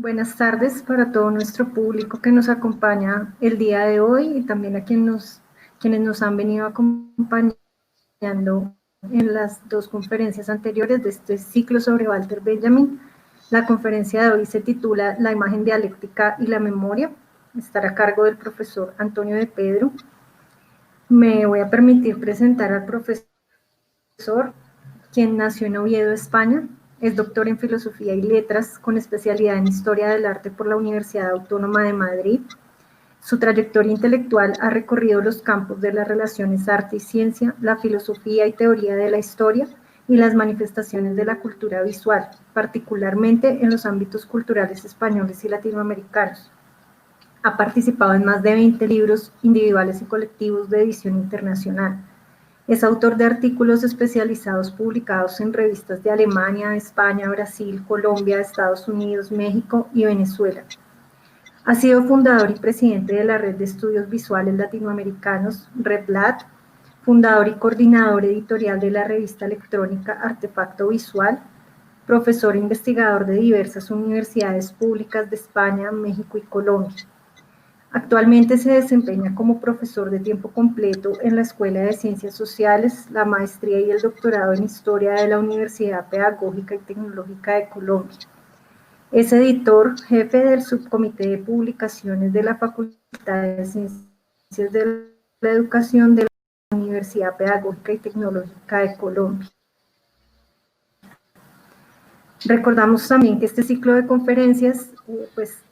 Buenas tardes para todo nuestro público que nos acompaña el día de hoy y también a quienes nos han venido acompañando en las dos conferencias anteriores de este ciclo sobre Walter Benjamin. La conferencia de hoy se titula La imagen dialéctica y la memoria. Estará a cargo del profesor Antonio de Pedro. Me voy a permitir presentar al profesor, quien nació en Oviedo, España. Es doctor en Filosofía y Letras, con especialidad en Historia del Arte por la Universidad Autónoma de Madrid. Su trayectoria intelectual ha recorrido los campos de las relaciones arte y ciencia, la filosofía y teoría de la historia y las manifestaciones de la cultura visual, particularmente en los ámbitos culturales españoles y latinoamericanos. Ha participado en más de 20 libros individuales y colectivos de edición internacional. Es autor de artículos especializados publicados en revistas de Alemania, España, Brasil, Colombia, Estados Unidos, México y Venezuela. Ha sido fundador y presidente de la Red de Estudios Visuales Latinoamericanos, REDLAT, fundador y coordinador editorial de la revista electrónica Artefacto Visual, profesor e investigador de diversas universidades públicas de España, México y Colombia. Actualmente se desempeña como profesor de tiempo completo en la Escuela de Ciencias Sociales, la maestría y el doctorado en Historia de la Universidad Pedagógica y Tecnológica de Colombia. Es editor jefe del subcomité de publicaciones de la Facultad de Ciencias de la Educación de la Universidad Pedagógica y Tecnológica de Colombia. Recordamos también que este ciclo de conferencias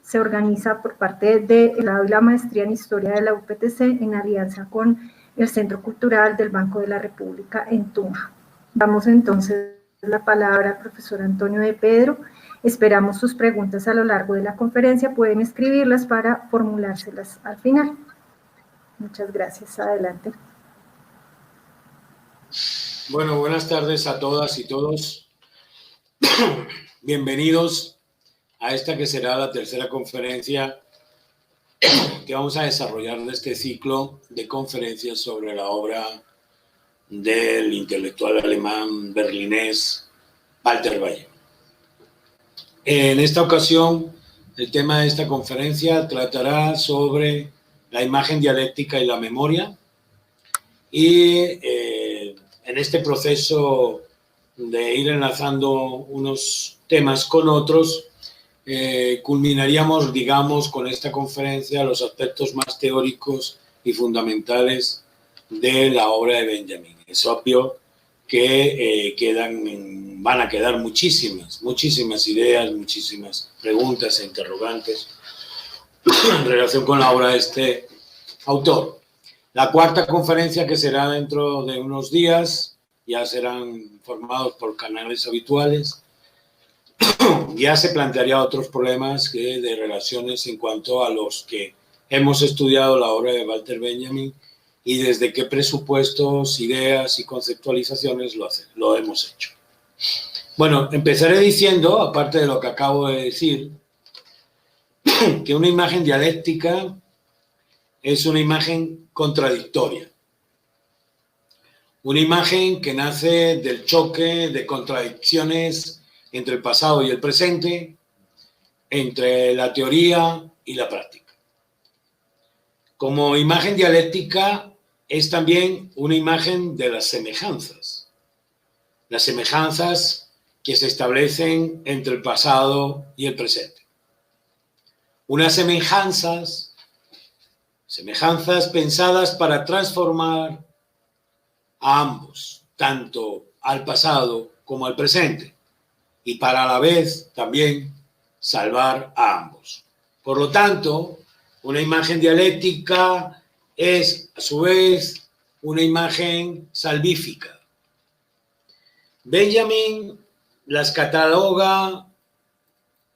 se organiza por parte de la maestría en Historia de la UPTC en alianza con el Centro Cultural del Banco de la República en Tunja. Damos entonces la palabra al profesor Antonio de Pedro. Esperamos sus preguntas a lo largo de la conferencia. Pueden escribirlas para formulárselas al final. Muchas gracias. Adelante. Bueno, buenas tardes a todas y todos. Bienvenidos a esta que será la tercera conferencia que vamos a desarrollar de este ciclo de conferencias sobre la obra del intelectual alemán berlinés Walter Benjamin. En esta ocasión, el tema de esta conferencia tratará sobre la imagen dialéctica y la memoria, y en este proceso de ir enlazando unos temas con otros, culminaríamos, digamos, con esta conferencia los aspectos más teóricos y fundamentales de la obra de Benjamin. Es obvio que van a quedar muchísimas ideas, muchísimas preguntas e interrogantes en relación con la obra de este autor. La cuarta conferencia, que será dentro de unos días, ya serán informados por canales habituales, ya se plantearía otros problemas de relaciones en cuanto a los que hemos estudiado la obra de Walter Benjamin y desde qué presupuestos, ideas y conceptualizaciones lo hemos hecho. Bueno, empezaré diciendo, aparte de lo que acabo de decir, que una imagen dialéctica es una imagen contradictoria. Una imagen que nace del choque de contradicciones entre el pasado y el presente, entre la teoría y la práctica. Como imagen dialéctica es también una imagen de las semejanzas que se establecen entre el pasado y el presente. Unas semejanzas pensadas para transformar a ambos, tanto al pasado como al presente, y para a la vez también salvar a ambos. Por lo tanto, una imagen dialéctica es, a su vez, una imagen salvífica. Benjamin las cataloga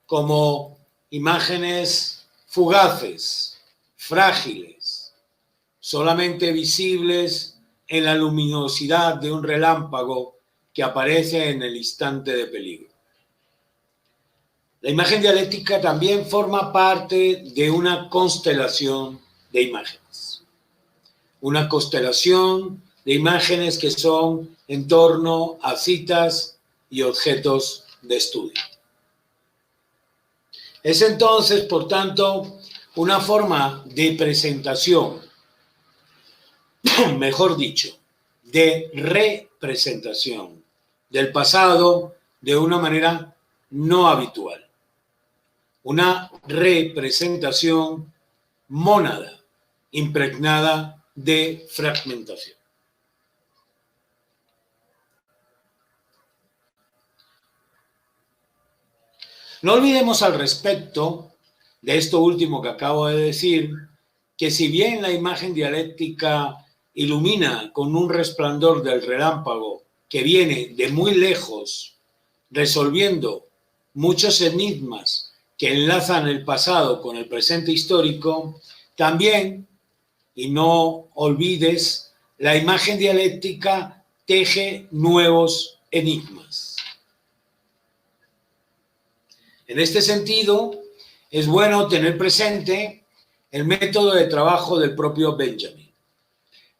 como imágenes fugaces, frágiles, solamente visibles en la luminosidad de un relámpago que aparece en el instante de peligro. La imagen dialéctica también forma parte de una constelación de imágenes. Una constelación de imágenes que son en torno a citas y objetos de estudio. Es entonces, por tanto, una forma de presentación, mejor dicho, de representación del pasado de una manera no habitual. Una representación mónada, impregnada de fragmentación. No olvidemos al respecto de esto último que acabo de decir, que si bien la imagen dialéctica ilumina con un resplandor del relámpago que viene de muy lejos, resolviendo muchos enigmas que enlazan el pasado con el presente histórico, también, y no olvides, la imagen dialéctica teje nuevos enigmas. En este sentido, es bueno tener presente el método de trabajo del propio Benjamin,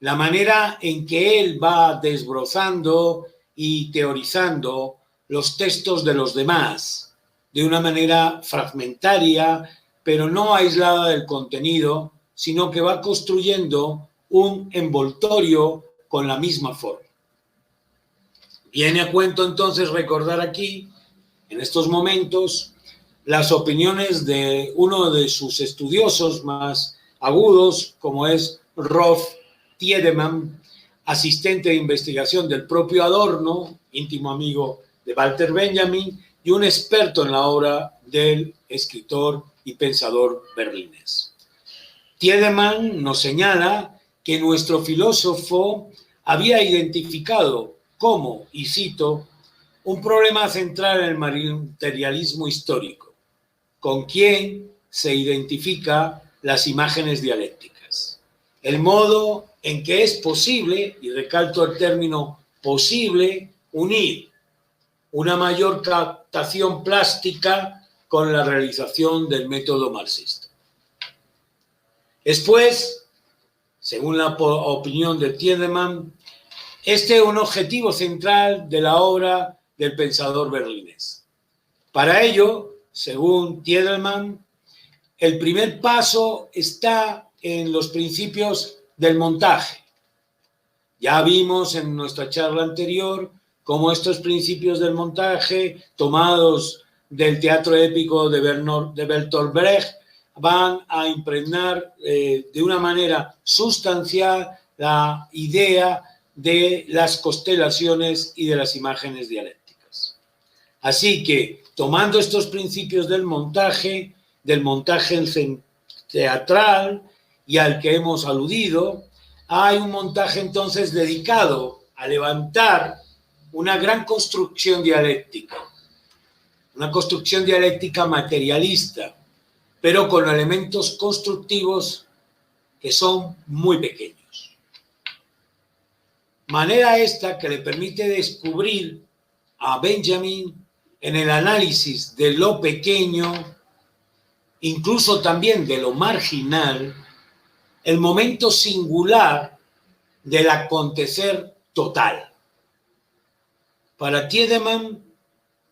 la manera en que él va desbrozando y teorizando los textos de los demás de una manera fragmentaria, pero no aislada del contenido, sino que va construyendo un envoltorio con la misma forma. Viene a cuento entonces recordar aquí, en estos momentos, las opiniones de uno de sus estudiosos más agudos, como es Rolf Tiedemann, asistente de investigación del propio Adorno, íntimo amigo de Walter Benjamin, y un experto en la obra del escritor y pensador berlinés. Tiedemann nos señala que nuestro filósofo había identificado como, y cito, un problema central en el materialismo histórico, con quien se identifica las imágenes dialécticas. El modo en que es posible, y recalco el término posible, unir una mayor captación plástica con la realización del método marxista. Después, según la opinión de Tiedemann, este es un objetivo central de la obra del pensador berlinés. Para ello, según Tiedemann, el primer paso está en los principios del montaje. Ya vimos en nuestra charla anterior cómo estos principios del montaje, tomados del teatro épico de Bertolt Brecht, van a impregnar de una manera sustancial la idea de las constelaciones y de las imágenes dialécticas. Así que, tomando estos principios del montaje teatral y al que hemos aludido, hay un montaje entonces dedicado a levantar una gran construcción dialéctica, una construcción dialéctica materialista, pero con elementos constructivos que son muy pequeños. Manera esta que le permite descubrir a Benjamin en el análisis de lo pequeño, incluso también de lo marginal, el momento singular del acontecer total. Para Tiedemann,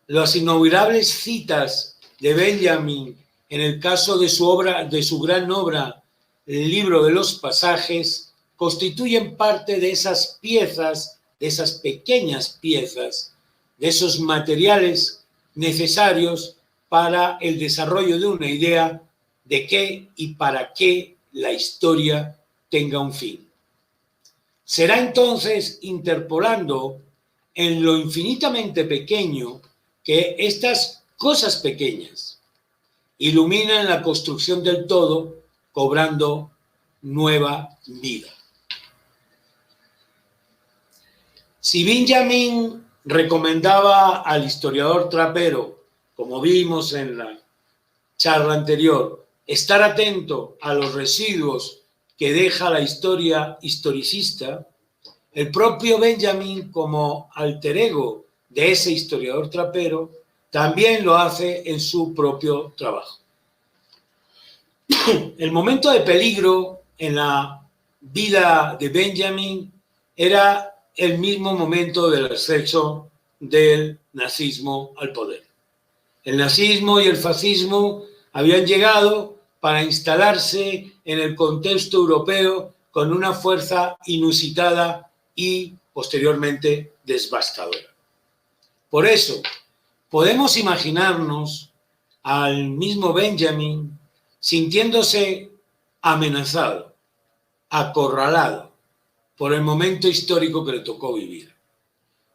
las innumerables citas de Benjamin en el caso de su gran obra, el libro de los pasajes, constituyen parte de esas piezas, de esas pequeñas piezas, de esos materiales necesarios para el desarrollo de una idea de qué y para qué la historia tenga un fin. Será entonces interpolando en lo infinitamente pequeño que estas cosas pequeñas iluminan la construcción del todo, cobrando nueva vida. Si Benjamin recomendaba al historiador trapero, como vimos en la charla anterior, estar atento a los residuos que deja la historia historicista, el propio Benjamin, como alter ego de ese historiador trapero, también lo hace en su propio trabajo. El momento de peligro en la vida de Benjamin era el mismo momento del ascenso del nazismo al poder. El nazismo y el fascismo habían llegado para instalarse en el contexto europeo con una fuerza inusitada y posteriormente devastadora. Por eso, podemos imaginarnos al mismo Benjamin sintiéndose amenazado, acorralado por el momento histórico que le tocó vivir.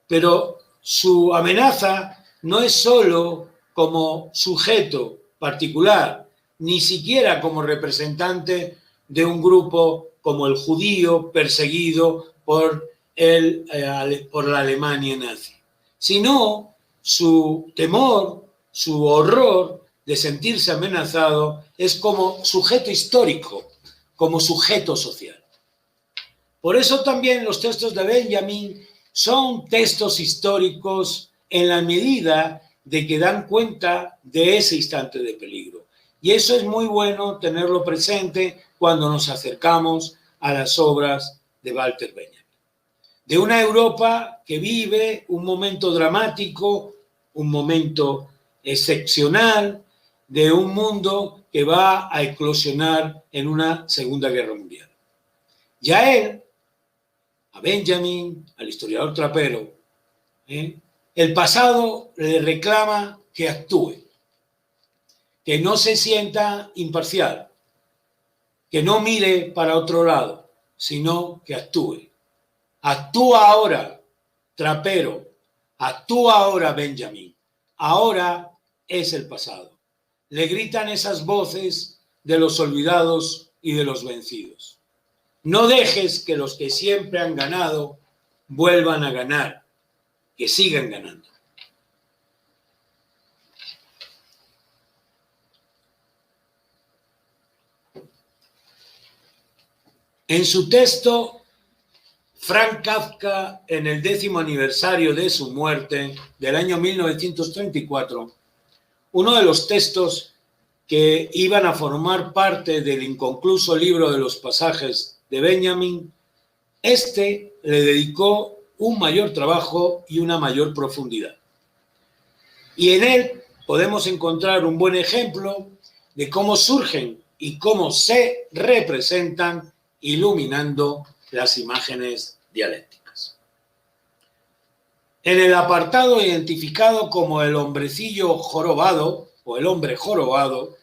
Pero su amenaza no es solo como sujeto particular, ni siquiera como representante de un grupo como el judío perseguido por la Alemania nazi, sino su temor, su horror de sentirse amenazado es como sujeto histórico, como sujeto social. Por eso también los textos de Benjamin son textos históricos en la medida de que dan cuenta de ese instante de peligro. Y eso es muy bueno tenerlo presente cuando nos acercamos a las obras de Walter Benjamin. De una Europa que vive un momento dramático, un momento excepcional, de un mundo que va a eclosionar en una Segunda Guerra Mundial. Ya él, a Benjamin, al historiador Trapero, el pasado le reclama que actúe, que no se sienta imparcial, que no mire para otro lado, sino que actúe. Actúa ahora, Trapero, actúa ahora, Benjamin. Ahora es el pasado. Le gritan esas voces de los olvidados y de los vencidos. No dejes que los que siempre han ganado vuelvan a ganar, que sigan ganando. En su texto, Franz Kafka, en el 10º aniversario de su muerte, del año 1934, uno de los textos que iban a formar parte del inconcluso libro de los pasajes de Benjamin, le dedicó un mayor trabajo y una mayor profundidad. Y en él podemos encontrar un buen ejemplo de cómo surgen y cómo se representan iluminando las imágenes dialécticas. En el apartado identificado como el hombrecillo jorobado o el hombre jorobado,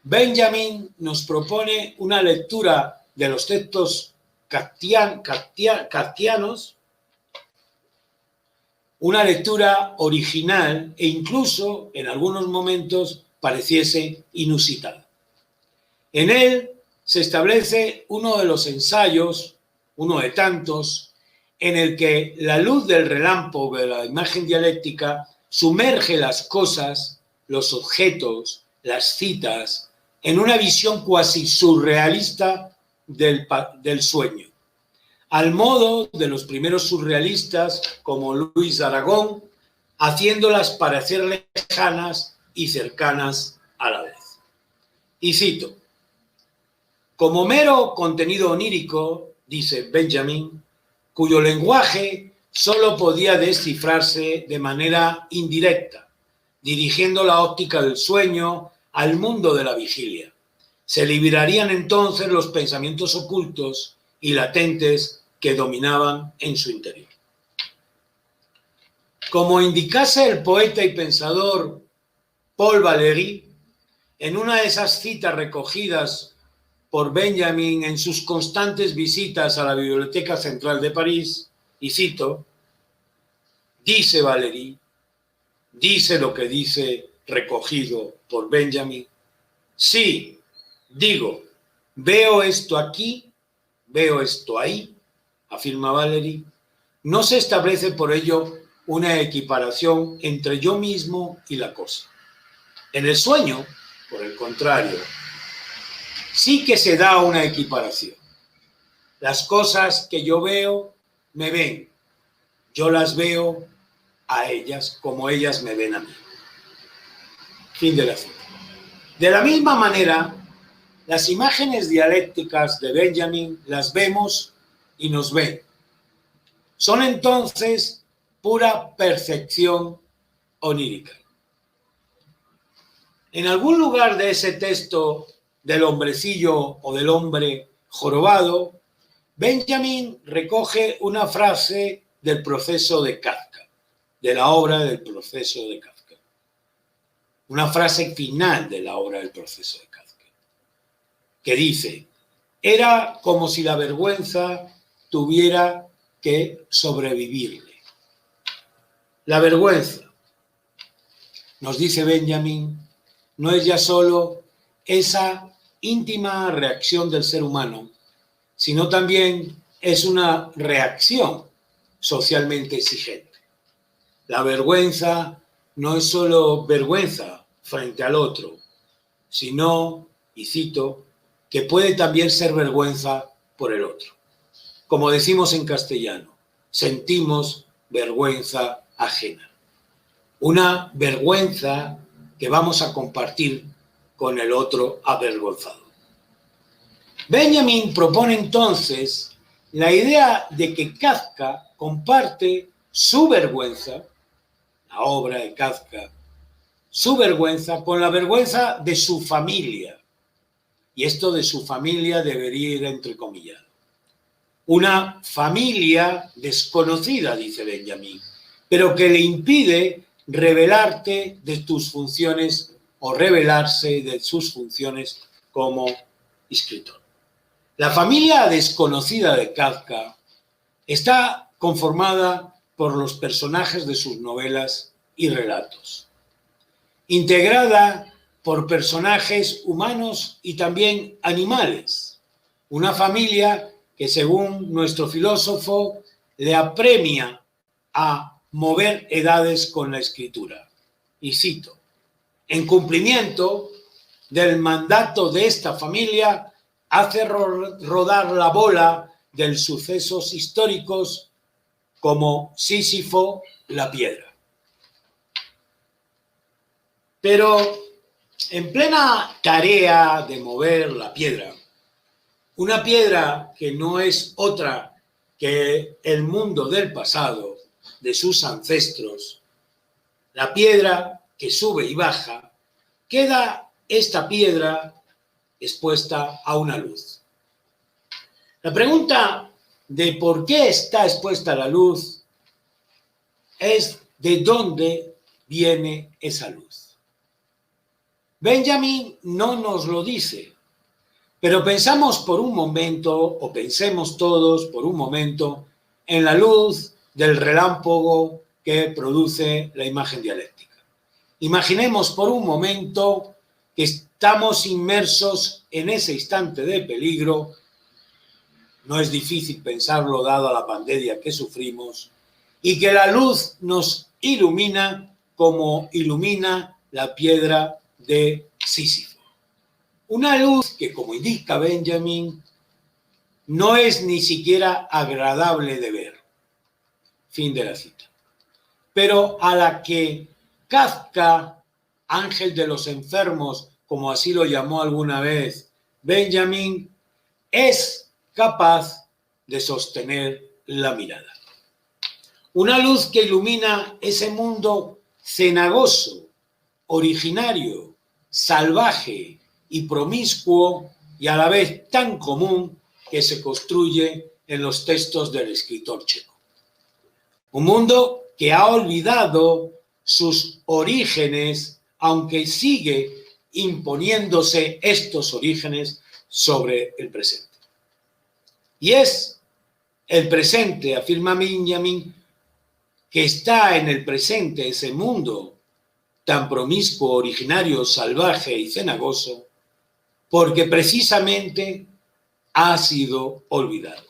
Benjamin nos propone una lectura de los textos kafkianos, una lectura original e incluso en algunos momentos pareciese inusitada. En él se establece uno de los ensayos, uno de tantos, en el que la luz del relámpago de la imagen dialéctica sumerge las cosas, los objetos, las citas, en una visión cuasi surrealista del sueño, al modo de los primeros surrealistas como Luis Aragón, haciéndolas parecer lejanas y cercanas a la vez. Y cito: como mero contenido onírico, dice Benjamin, cuyo lenguaje solo podía descifrarse de manera indirecta, dirigiendo la óptica del sueño al mundo de la vigilia. Se liberarían entonces los pensamientos ocultos y latentes que dominaban en su interior. Como indicase el poeta y pensador Paul Valéry, en una de esas citas recogidas por Benjamin en sus constantes visitas a la Biblioteca Central de París, y cito: dice Valéry, dice lo que dice recogido por Benjamin. Sí, digo, veo esto aquí, veo esto ahí, afirma Valéry. No se establece por ello una equiparación entre yo mismo y la cosa. En el sueño, por el contrario, sí que se da una equiparación. Las cosas que yo veo, me ven. Yo las veo a ellas como ellas me ven a mí. Fin de la cita. De la misma manera, las imágenes dialécticas de Benjamin las vemos y nos ven. Son entonces pura percepción onírica. En algún lugar de ese texto del hombrecillo o del hombre jorobado, Benjamin recoge una frase del proceso de Kafka, de la obra del proceso de Kafka. Una frase final de la obra del proceso de Kafka, que dice: era como si la vergüenza tuviera que sobrevivirle. La vergüenza, nos dice Benjamin, no es ya solo esa íntima reacción del ser humano, sino también es una reacción socialmente exigente. La vergüenza no es solo vergüenza frente al otro, sino, y cito, que puede también ser vergüenza por el otro. Como decimos en castellano, sentimos vergüenza ajena. Una vergüenza que vamos a compartir con el otro avergonzado. Benjamin propone entonces la idea de que Kafka comparte su vergüenza, la obra de Kafka, su vergüenza con la vergüenza de su familia. Y esto de su familia debería ir entrecomillado. Una familia desconocida, dice Benjamin, pero que le impide revelarte de tus funciones o revelarse de sus funciones como escritor. La familia desconocida de Kafka está conformada por los personajes de sus novelas y relatos, integrada por personajes humanos y también animales. Una familia que, según nuestro filósofo, le apremia a mover edades con la escritura. Y cito: en cumplimiento del mandato de esta familia, hace rodar la bola de sucesos históricos como Sísifo la piedra. Pero en plena tarea de mover la piedra, una piedra que no es otra que el mundo del pasado, de sus ancestros, la piedra que sube y baja, queda esta piedra expuesta a una luz. La pregunta de por qué está expuesta a la luz es de dónde viene esa luz. Benjamin no nos lo dice, pero pensamos por un momento, o pensemos todos por un momento, en la luz del relámpago que produce la imagen dialéctica. Imaginemos por un momento que estamos inmersos en ese instante de peligro. No es difícil pensarlo dado la pandemia que sufrimos, y que la luz nos ilumina como ilumina la piedra de Sísifo. Una luz que, como indica Benjamin, no es ni siquiera agradable de ver. Fin de la cita. Pero a la que Kafka, ángel de los enfermos, como así lo llamó alguna vez Benjamin, es capaz de sostener la mirada. Una luz que ilumina ese mundo cenagoso, originario, salvaje y promiscuo, y a la vez tan común que se construye en los textos del escritor checo. Un mundo que ha olvidado sus orígenes, aunque sigue imponiéndose estos orígenes sobre el presente. Y es el presente, afirma Benjamin, que está en el presente, ese mundo tan promiscuo, originario, salvaje y cenagoso, porque precisamente ha sido olvidado.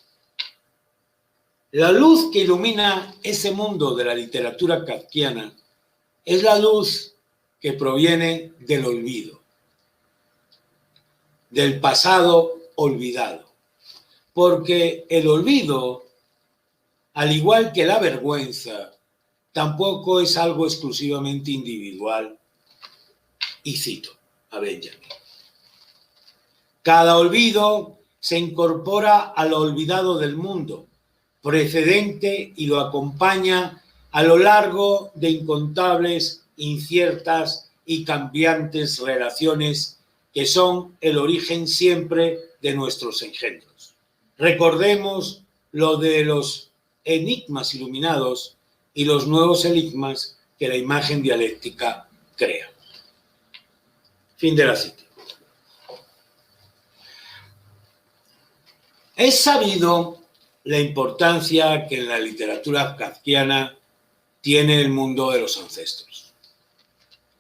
La luz que ilumina ese mundo de la literatura kafkiana es la luz que proviene del olvido, del pasado olvidado, porque el olvido, al igual que la vergüenza, tampoco es algo exclusivamente individual. Y cito a Benjamin: cada olvido se incorpora al olvidado del mundo precedente y lo acompaña a lo largo de incontables, inciertas y cambiantes relaciones que son el origen siempre de nuestros engendros. Recordemos lo de los enigmas iluminados y los nuevos enigmas que la imagen dialéctica crea. Fin de la cita. Es sabido la importancia que en la literatura kafkiana tiene el mundo de los ancestros.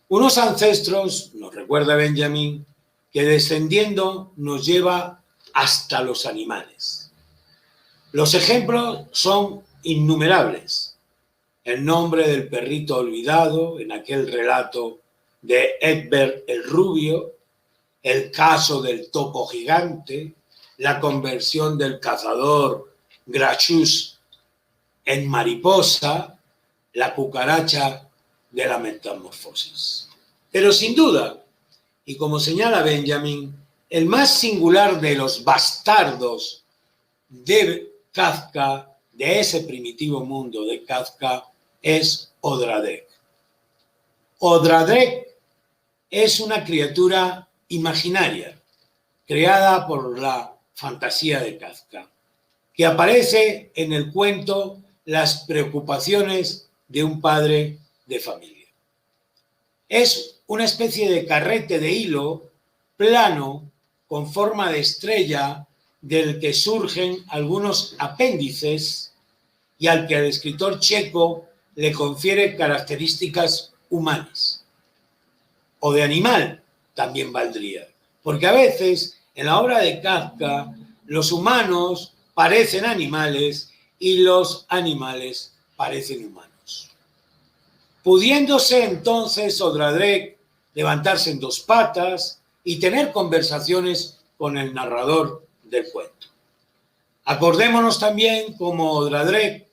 Unos ancestros, nos recuerda Benjamin, que descendiendo nos lleva hasta los animales. Los ejemplos son innumerables. El nombre del perrito olvidado en aquel relato de Egbert el Rubio, el caso del topo gigante, la conversión del cazador Grachus en mariposa, la cucaracha de la metamorfosis. Pero sin duda, y como señala Benjamin, el más singular de los bastardos de Kafka, de ese primitivo mundo de Kafka, es Odradek. Odradek es una criatura imaginaria, creada por la fantasía de Kafka, que aparece en el cuento Las preocupaciones de un padre de familia. Es una especie de carrete de hilo plano con forma de estrella del que surgen algunos apéndices y al que el escritor checo le confiere características humanas. O de animal también valdría, porque a veces en la obra de Kafka los humanos parecen animales y los animales parecen humanos. Pudiéndose entonces Odradek levantarse en dos patas y tener conversaciones con el narrador del cuento. Acordémonos también cómo Odradek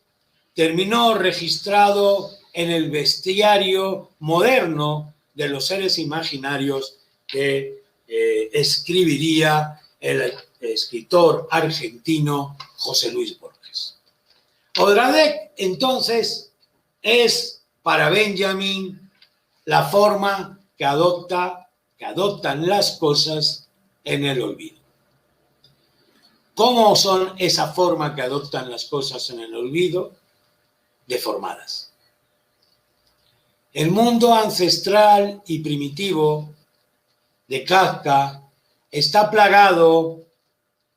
terminó registrado en el bestiario moderno de los seres imaginarios que escribiría el escritor argentino José Luis Borges. Odradek, entonces, es para Benjamin la forma que adoptan las cosas en el olvido. ¿Cómo son esa forma que adoptan las cosas en el olvido? Deformadas. El mundo ancestral y primitivo de Kafka está plagado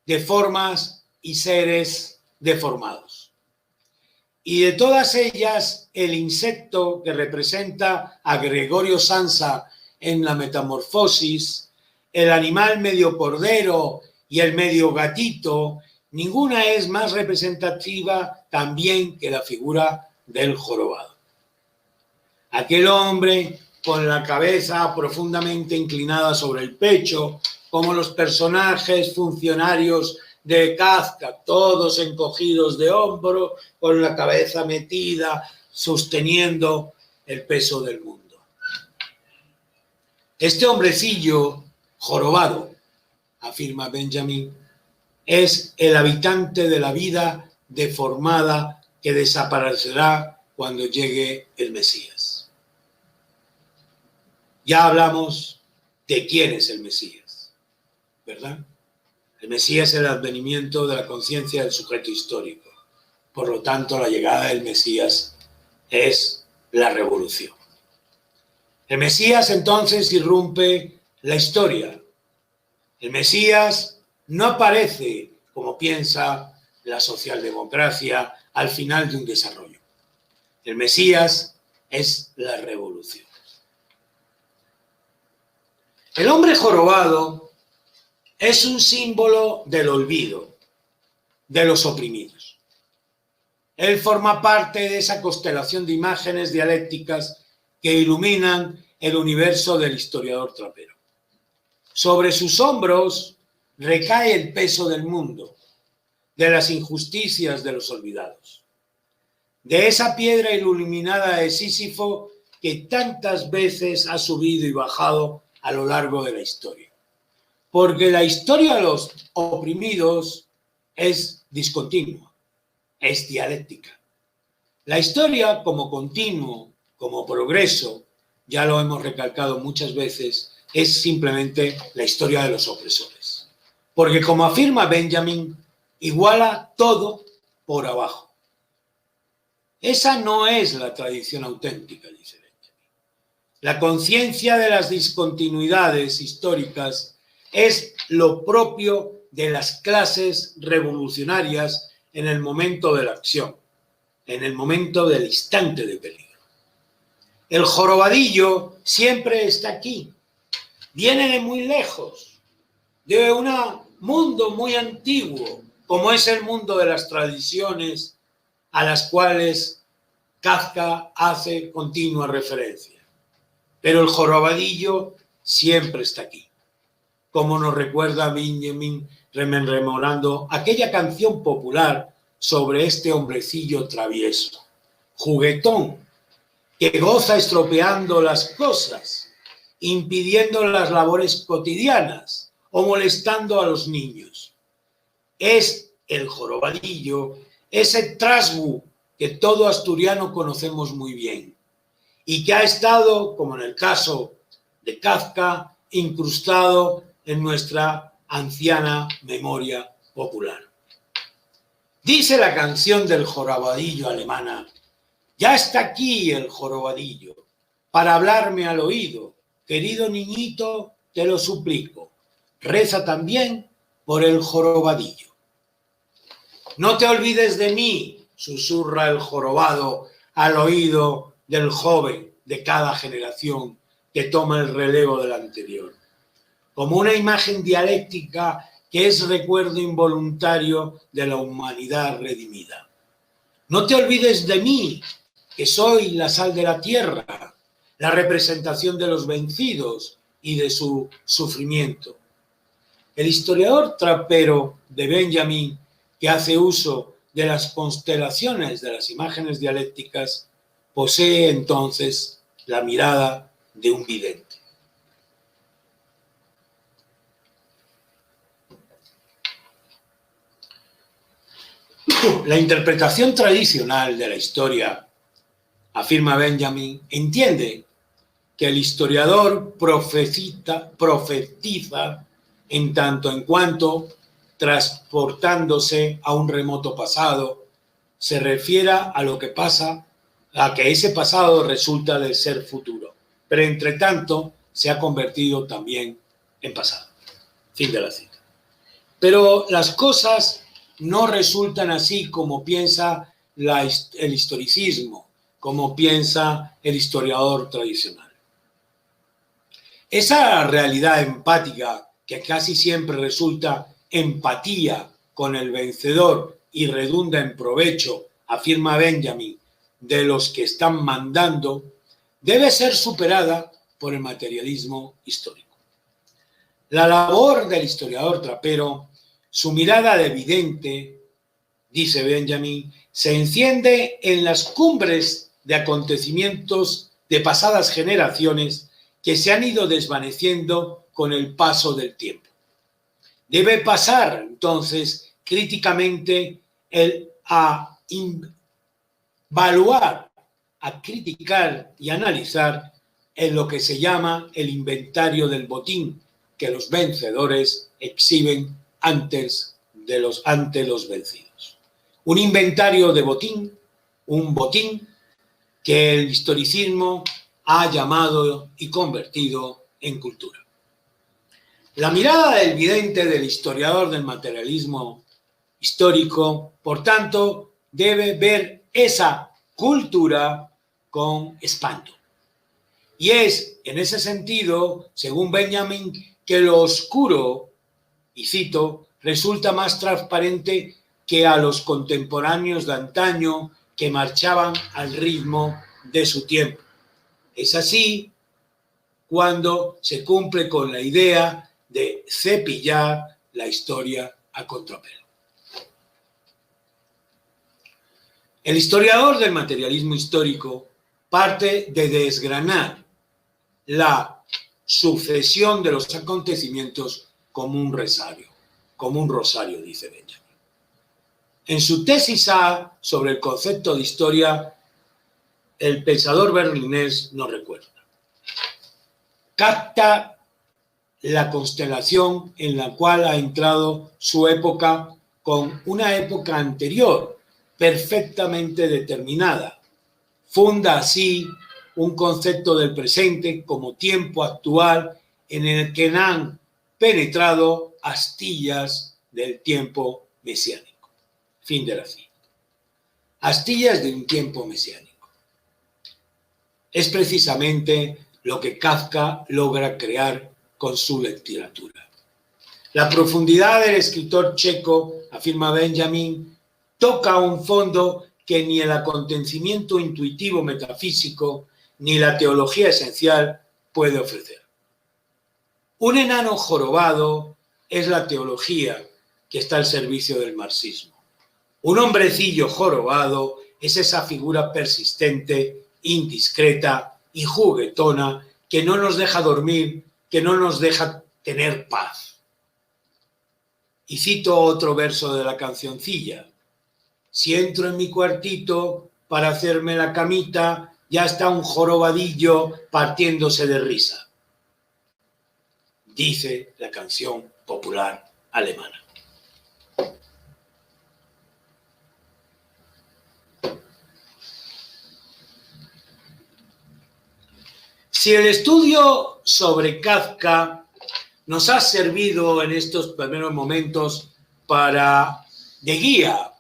de formas y seres deformados. Y de todas ellas, el insecto que representa a Gregorio Samsa en la Metamorfosis, el animal medio cordero y el medio gatito, ninguna es más representativa también que la figura del jorobado. Aquel hombre con la cabeza profundamente inclinada sobre el pecho, como los personajes funcionarios de Kafka, todos encogidos de hombro, con la cabeza metida, sosteniendo el peso del mundo. Este hombrecillo jorobado, afirma Benjamin, es el habitante de la vida deformada que desaparecerá cuando llegue el Mesías. Ya hablamos de quién es el Mesías, ¿verdad? El Mesías es el advenimiento de la conciencia del sujeto histórico. Por lo tanto, la llegada del Mesías es la revolución. El Mesías entonces irrumpe la historia. El Mesías no aparece, como piensa la socialdemocracia, al final de un desarrollo. El Mesías es la revolución. El hombre jorobado es un símbolo del olvido, de los oprimidos. Él forma parte de esa constelación de imágenes dialécticas que iluminan el universo del historiador trapero. Sobre sus hombros recae el peso del mundo, de las injusticias de los olvidados, de esa piedra iluminada de Sísifo que tantas veces ha subido y bajado a lo largo de la historia. Porque la historia de los oprimidos es discontinua, es dialéctica. La historia como continuo, como progreso, ya lo hemos recalcado muchas veces, es simplemente la historia de los opresores. Porque como afirma Benjamin, iguala todo por abajo. Esa no es la tradición auténtica, dice Benjamin. La conciencia de las discontinuidades históricas es lo propio de las clases revolucionarias en el momento de la acción, en el momento del instante de peligro. El jorobadillo siempre está aquí, viene de muy lejos, de un mundo muy antiguo, como es el mundo de las tradiciones a las cuales Kafka hace continua referencia. Pero el jorobadillo siempre está aquí, como nos recuerda Benjamin rememorando aquella canción popular sobre este hombrecillo travieso, juguetón, que goza estropeando las cosas, impidiendo las labores cotidianas o molestando a los niños. Es el jorobadillo, ese trasgu que todo asturiano conocemos muy bien y que ha estado, como en el caso de Kafka, incrustado en nuestra anciana memoria popular. Dice la canción del jorobadillo alemana: ya está aquí el jorobadillo para hablarme al oído. Querido niñito, te lo suplico, reza también por el jorobadillo. No te olvides de mí, susurra el jorobado al oído del joven de cada generación que toma el relevo del anterior, como una imagen dialéctica que es recuerdo involuntario de la humanidad redimida. No te olvides de mí, que soy la sal de la tierra, la representación de los vencidos y de su sufrimiento. El historiador trapero de Benjamin, que hace uso de las constelaciones de las imágenes dialécticas, posee entonces la mirada de un vidente. La interpretación tradicional de la historia, afirma Benjamin, entiende que el historiador profetiza en tanto en cuanto, transportándose a un remoto pasado, se refiera a lo que pasa, a que ese pasado resulta de ser futuro, pero entre tanto se ha convertido también en pasado. Fin de la cita. Pero las cosas no resultan así como piensa el historicismo, como piensa el historiador tradicional. Esa realidad empática que casi siempre resulta empatía con el vencedor y redunda en provecho, afirma Benjamin, de los que están mandando, debe ser superada por el materialismo histórico. La labor del historiador trapero, su mirada de vidente, dice Benjamin, se enciende en las cumbres de acontecimientos de pasadas generaciones que se han ido desvaneciendo con el paso del tiempo. Debe pasar, entonces, críticamente a evaluar, a criticar y analizar en lo que se llama el inventario del botín que los vencedores exhiben ante los vencidos. Un inventario de botín, un botín que el historicismo ha llamado y convertido en cultura. La mirada del vidente del historiador del materialismo histórico, por tanto, debe ver esa cultura con espanto. Y es, en ese sentido, según Benjamin, que lo oscuro, y cito, resulta más transparente que a los contemporáneos de antaño que marchaban al ritmo de su tiempo. Es así cuando se cumple con la idea de cepillar la historia a contrapelo. El historiador del materialismo histórico parte de desgranar la sucesión de los acontecimientos como un rosario, dice Benjamin. En su tesis A sobre el concepto de historia, el pensador berlinés nos recuerda: capta la constelación en la cual ha entrado su época con una época anterior, perfectamente determinada. Funda así un concepto del presente como tiempo actual en el que han penetrado astillas del tiempo mesiánico. Fin de la cita. Astillas de un tiempo mesiánico. Es precisamente lo que Kafka logra crear con su literatura. La profundidad del escritor checo, afirma Benjamin, toca un fondo que ni el acontecimiento intuitivo metafísico ni la teología esencial puede ofrecer. Un enano jorobado es la teología que está al servicio del marxismo. Un hombrecillo jorobado es esa figura persistente, indiscreta y juguetona que no nos deja dormir, que no nos deja tener paz. Y cito otro verso de la cancioncilla. Si entro en mi cuartito para hacerme la camita, ya está un jorobadillo partiéndose de risa. Dice la canción popular alemana. Si el estudio sobre Kafka nos ha servido en estos primeros momentos de guía,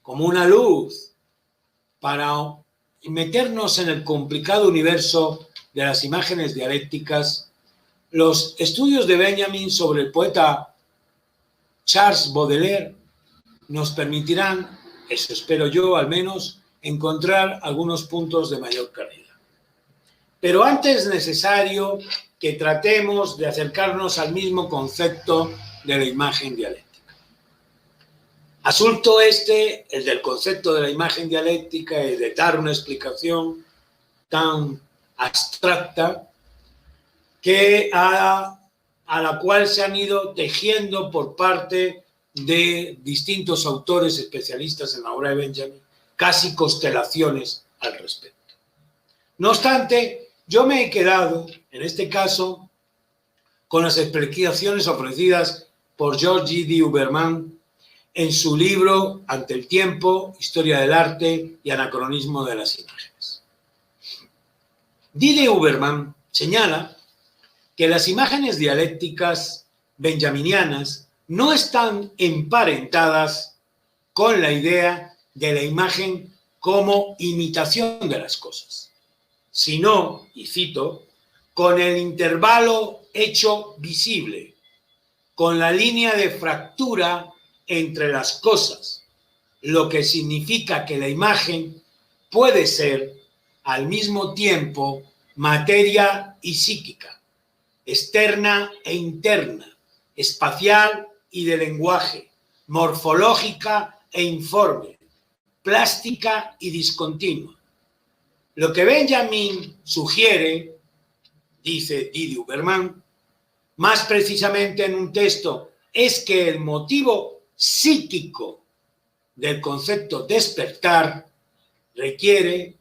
como una luz, para meternos en el complicado universo de las imágenes dialécticas, los estudios de Benjamin sobre el poeta Charles Baudelaire nos permitirán, eso espero yo al menos, encontrar algunos puntos de mayor claridad. Pero antes es necesario que tratemos de acercarnos al mismo concepto de la imagen dialéctica. Asunto el del concepto de la imagen dialéctica y de dar una explicación tan abstracta que a la cual se han ido tejiendo por parte de distintos autores especialistas en la obra de Benjamin, casi constelaciones al respecto. No obstante, yo me he quedado, en este caso, con las explicaciones ofrecidas por George G. D. Huberman en su libro Ante el tiempo, Historia del arte y anacronismo de las imágenes. D. Huberman señala que las imágenes dialécticas benjaminianas no están emparentadas con la idea de la imagen como imitación de las cosas, sino, y cito, con el intervalo hecho visible, con la línea de fractura entre las cosas, lo que significa que la imagen puede ser al mismo tiempo materia y psíquica, externa e interna, espacial y de lenguaje, morfológica e informe, plástica y discontinua. Lo que Benjamin sugiere, dice Didi Huberman, más precisamente en un texto, es que el motivo psíquico del concepto despertar requiere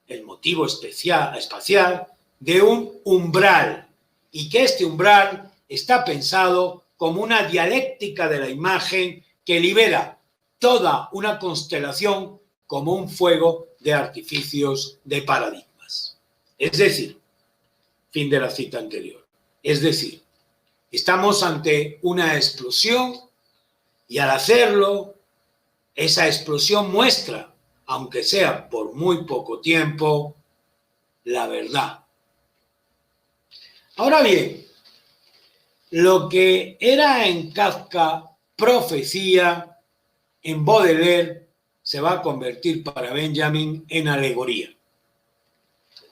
el motivo espacial de un umbral y que este umbral está pensado como una dialéctica de la imagen que libera toda una constelación como un fuego de artificios de paradigmas. Es decir, fin de la cita anterior, es decir, estamos ante una explosión y al hacerlo, esa explosión muestra, aunque sea por muy poco tiempo, la verdad. Ahora bien, lo que era en Kafka profecía, en Baudelaire se va a convertir para Benjamin en alegoría.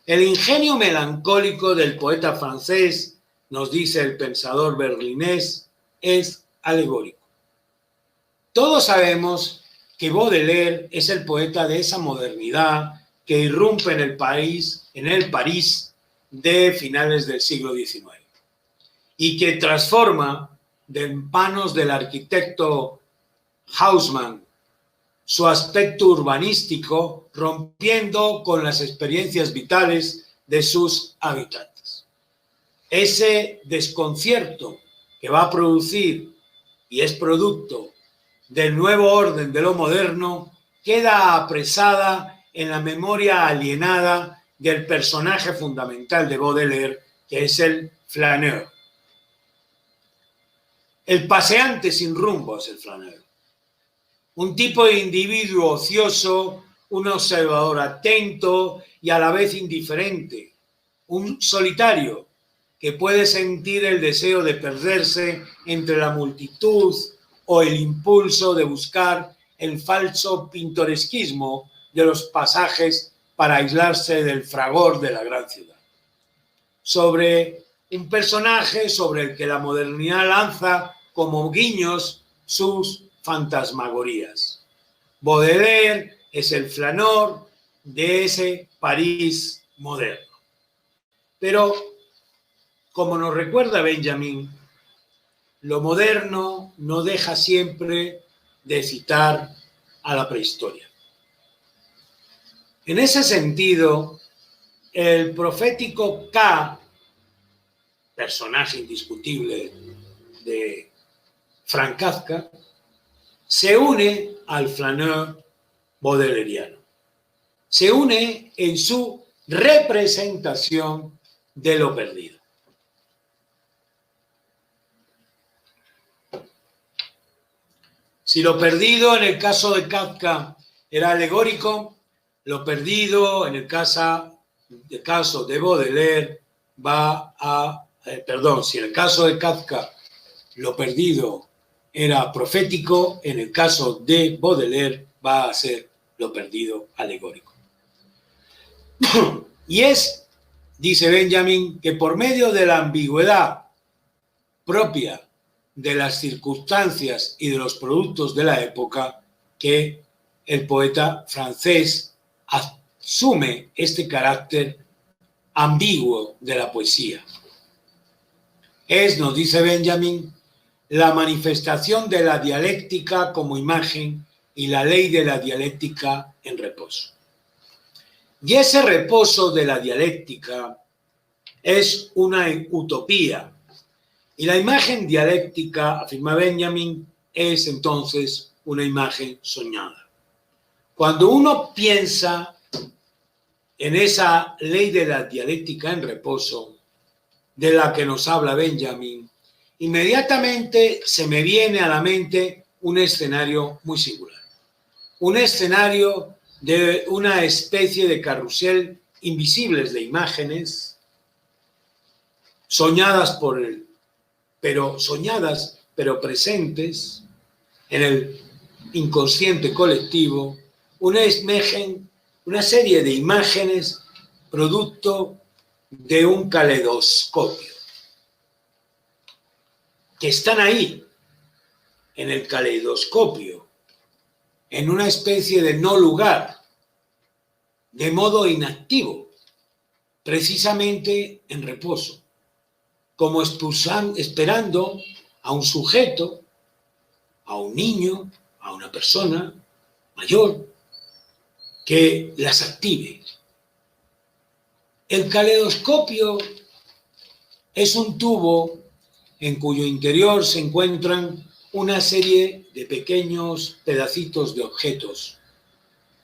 El ingenio melancólico del poeta francés, nos dice el pensador berlinés, es alegórico. Todos sabemos que Baudelaire es el poeta de esa modernidad que irrumpe en el París de finales del siglo XIX y que transforma de manos del arquitecto Haussmann su aspecto urbanístico, rompiendo con las experiencias vitales de sus habitantes. ese desconcierto que va a producir y es producto del nuevo orden de lo moderno, queda apresada en la memoria alienada del personaje fundamental de Baudelaire, que es el flaneur. El paseante sin rumbo es el flaneur. Un tipo de individuo ocioso, un observador atento y a la vez indiferente. Un solitario que puede sentir el deseo de perderse entre la multitud o el impulso de buscar el falso pintoresquismo de los pasajes para aislarse del fragor de la gran ciudad. Sobre un personaje sobre el que la modernidad lanza como guiños sus fantasmagorías. Baudelaire es el flaneur de ese París moderno. Pero, como nos recuerda Benjamin, lo moderno no deja siempre de citar a la prehistoria. En ese sentido, el profético K, personaje indiscutible de Franz Kafka, se une al flaneur baudeleriano. Se une en su representación de lo perdido. Si lo perdido en el caso de Kafka era alegórico, lo perdido en el caso de Baudelaire si en el caso de Kafka lo perdido era profético, en el caso de Baudelaire va a ser lo perdido alegórico. Y es, dice Benjamin, que por medio de la ambigüedad propia de las circunstancias y de los productos de la época, que el poeta francés asume este carácter ambiguo de la poesía. Es, nos dice Benjamin, la manifestación de la dialéctica como imagen y la ley de la dialéctica en reposo. Y ese reposo de la dialéctica es una utopía. Y la imagen dialéctica, afirma Benjamin, es entonces una imagen soñada. Cuando uno piensa en esa ley de la dialéctica en reposo, de la que nos habla Benjamin, inmediatamente se me viene a la mente un escenario muy singular. Un escenario de una especie de carrusel invisibles de imágenes, soñadas pero presentes en el inconsciente colectivo, una serie de imágenes producto de un caleidoscopio, que están ahí, en el caleidoscopio, en una especie de no lugar, de modo inactivo, precisamente en reposo, como esperando a un sujeto, a un niño, a una persona mayor, que las active. El caleidoscopio es un tubo en cuyo interior se encuentran una serie de pequeños pedacitos de objetos,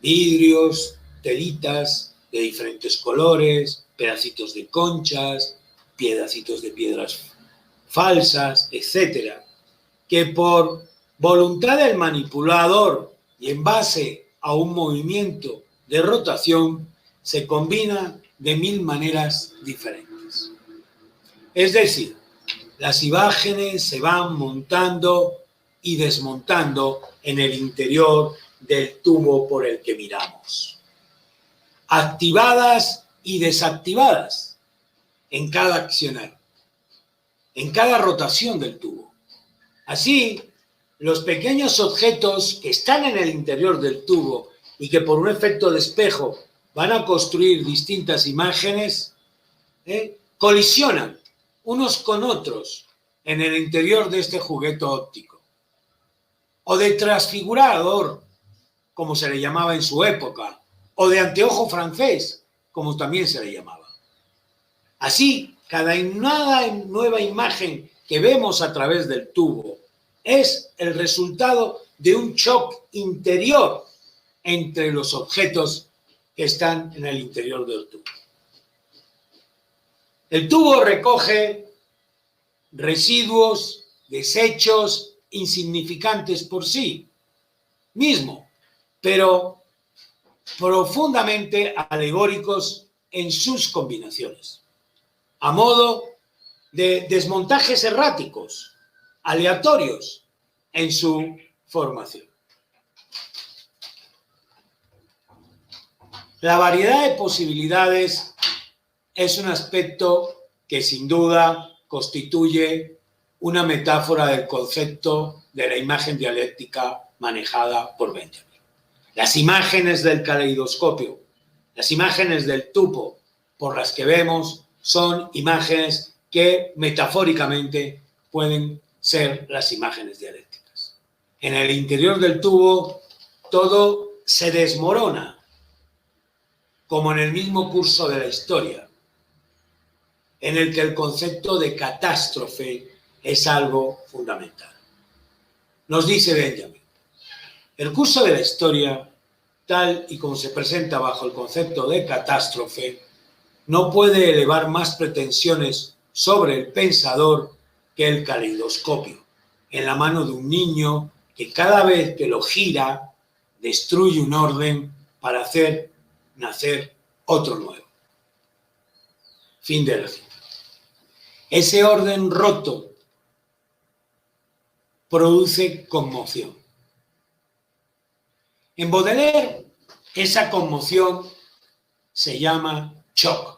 vidrios, telitas de diferentes colores, pedacitos de conchas, pedacitos de piedras falsas, etcétera, que por voluntad del manipulador y en base a un movimiento de rotación se combina de 1000 maneras diferentes. Es decir, las imágenes se van montando y desmontando en el interior del tubo por el que miramos, activadas y desactivadas en cada accionar, en cada rotación del tubo. Así, los pequeños objetos que están en el interior del tubo y que por un efecto de espejo van a construir distintas imágenes, colisionan unos con otros en el interior de este juguete óptico, o de transfigurador, como se le llamaba en su época, o de anteojo francés, como también se le llamaba. Así, cada nueva imagen que vemos a través del tubo es el resultado de un shock interior entre los objetos que están en el interior del tubo. El tubo recoge residuos, desechos insignificantes por sí mismo, pero profundamente alegóricos en sus combinaciones, a modo de desmontajes erráticos, aleatorios en su formación. La variedad de posibilidades es un aspecto que sin duda constituye una metáfora del concepto de la imagen dialéctica manejada por Benjamin. Las imágenes del caleidoscopio, las imágenes del tubo por las que vemos son imágenes que metafóricamente pueden ser las imágenes dialécticas. En el interior del tubo todo se desmorona, como en el mismo curso de la historia, en el que el concepto de catástrofe es algo fundamental. Nos dice Benjamin, el curso de la historia, tal y como se presenta bajo el concepto de catástrofe, no puede elevar más pretensiones sobre el pensador que el caleidoscopio, en la mano de un niño que cada vez que lo gira, destruye un orden para hacer nacer otro nuevo. Fin de la cita. Ese orden roto produce conmoción. En Baudelaire, esa conmoción se llama shock.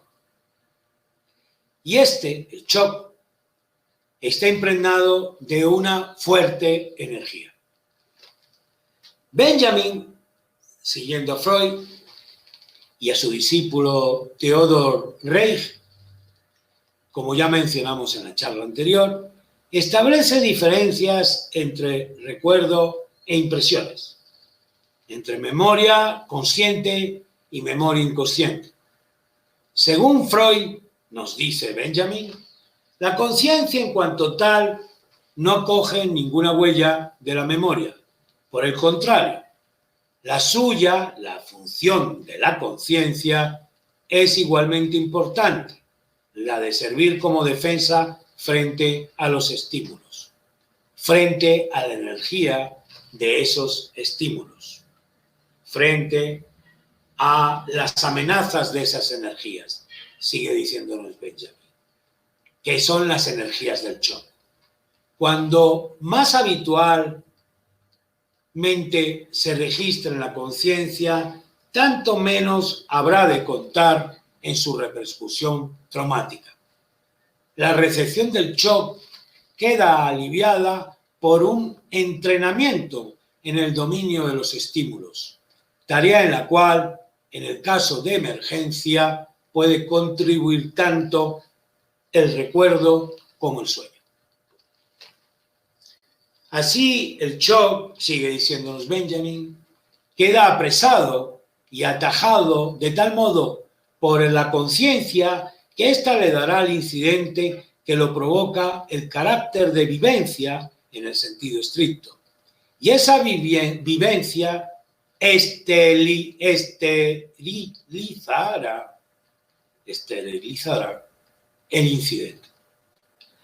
Y el shock, está impregnado de una fuerte energía. Benjamin, siguiendo a Freud y a su discípulo Theodor Reich, como ya mencionamos en la charla anterior, establece diferencias entre recuerdo e impresiones, entre memoria consciente y memoria inconsciente. Según Freud, nos dice Benjamin, la conciencia en cuanto tal no coge ninguna huella de la memoria. Por el contrario, la suya, la función de la conciencia, es igualmente importante, la de servir como defensa frente a los estímulos, frente a la energía de esos estímulos, frente a las amenazas de esas energías, sigue diciéndonos Benjamin, que son las energías del shock. Cuando más habitualmente se registra en la conciencia, tanto menos habrá de contar en su repercusión traumática. La recepción del shock queda aliviada por un entrenamiento en el dominio de los estímulos, tarea en la cual, en el caso de emergencia, puede contribuir tanto el recuerdo como el sueño. Así, el shock, sigue diciéndonos Benjamin, queda apresado y atajado de tal modo por la conciencia que ésta le dará al incidente que lo provoca el carácter de vivencia en el sentido estricto. Y esa vivencia esterilizará el incidente,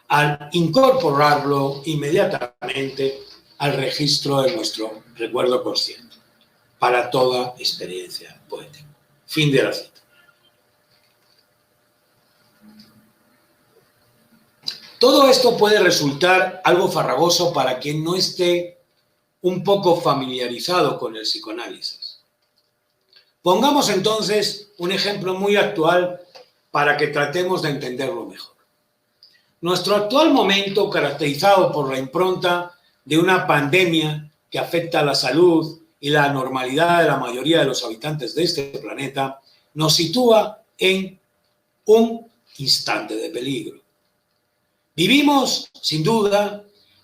al incorporarlo inmediatamente al registro de nuestro recuerdo consciente, para toda experiencia poética. Fin de la cita. Todo esto puede resultar algo farragoso para quien no esté un poco familiarizado con el psicoanálisis. Pongamos entonces un ejemplo muy actual para que tratemos de entenderlo mejor. Nuestro actual momento, caracterizado por la impronta de una pandemia que afecta a la salud y la normalidad de la mayoría de los habitantes de este planeta, nos sitúa en un instante de peligro. Vivimos, sin duda,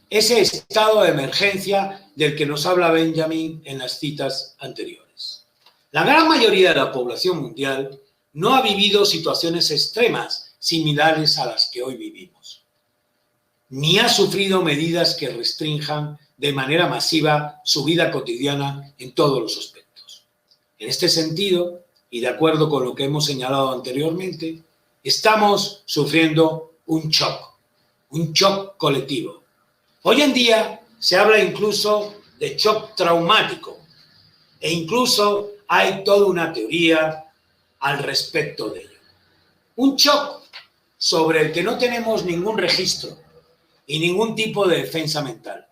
ese estado de emergencia del que nos habla Benjamin en las citas anteriores. La gran mayoría de la población mundial no ha vivido situaciones extremas similares a las que hoy vivimos, ni ha sufrido medidas que restrinjan de manera masiva su vida cotidiana en todos los aspectos. En este sentido, y de acuerdo con lo que hemos señalado anteriormente, estamos sufriendo un shock colectivo. Hoy en día se habla incluso de shock traumático e incluso hay toda una teoría al respecto de ello. Un shock sobre el que no tenemos ningún registro y ningún tipo de defensa mental.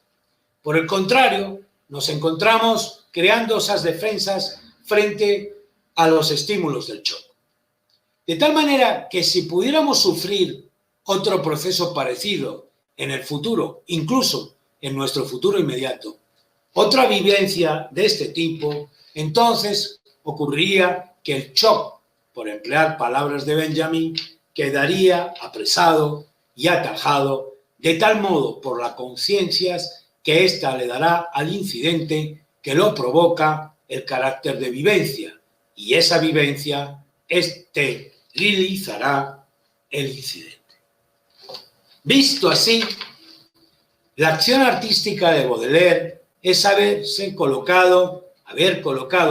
Por el contrario, nos encontramos creando esas defensas frente a los estímulos del shock. De tal manera que si pudiéramos sufrir otro proceso parecido en el futuro, incluso en nuestro futuro inmediato, otra vivencia de este tipo, entonces ocurriría que el shock, por emplear palabras de Benjamin, quedaría apresado y atajado de tal modo por las conciencias que ésta le dará al incidente que lo provoca el carácter de vivencia, y esa vivencia esterilizará el incidente. Visto así, la acción artística de Baudelaire es haber colocado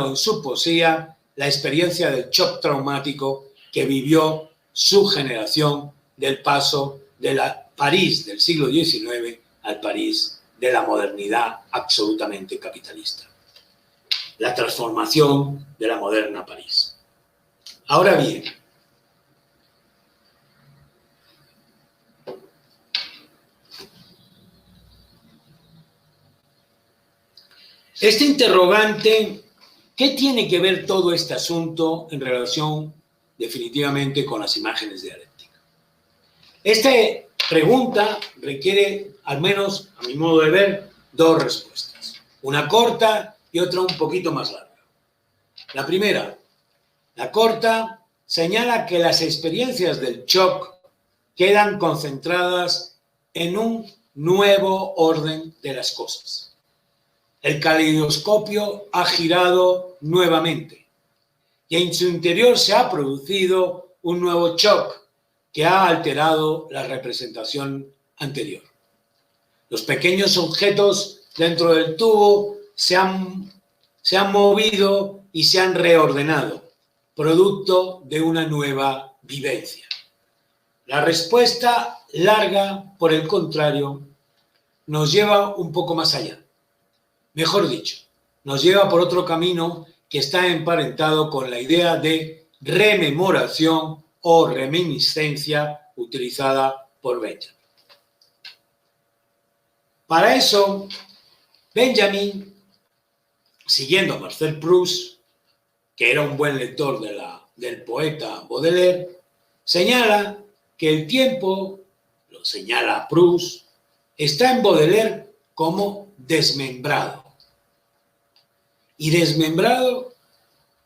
en su poesía la experiencia del shock traumático que vivió su generación del paso de la París del siglo XIX al París de la modernidad absolutamente capitalista. La transformación de la moderna París. Ahora bien, este interrogante, ¿qué tiene que ver todo este asunto en relación definitivamente con las imágenes dialécticas? Esta pregunta requiere, al menos a mi modo de ver, dos respuestas. Una corta y otra un poquito más larga. La primera, la corta, señala que las experiencias del shock quedan concentradas en un nuevo orden de las cosas. El caleidoscopio ha girado nuevamente y en su interior se ha producido un nuevo shock que ha alterado la representación anterior. Los pequeños objetos dentro del tubo se han movido y se han reordenado, producto de una nueva vivencia. La respuesta larga, por el contrario, nos lleva un poco más allá. Mejor dicho, nos lleva por otro camino que está emparentado con la idea de rememoración o reminiscencia utilizada por Benjamin. Para eso, Benjamin, siguiendo a Marcel Proust, que era un buen lector del poeta Baudelaire, señala que el tiempo, lo señala Proust, está en Baudelaire como desmembrado. Y desmembrado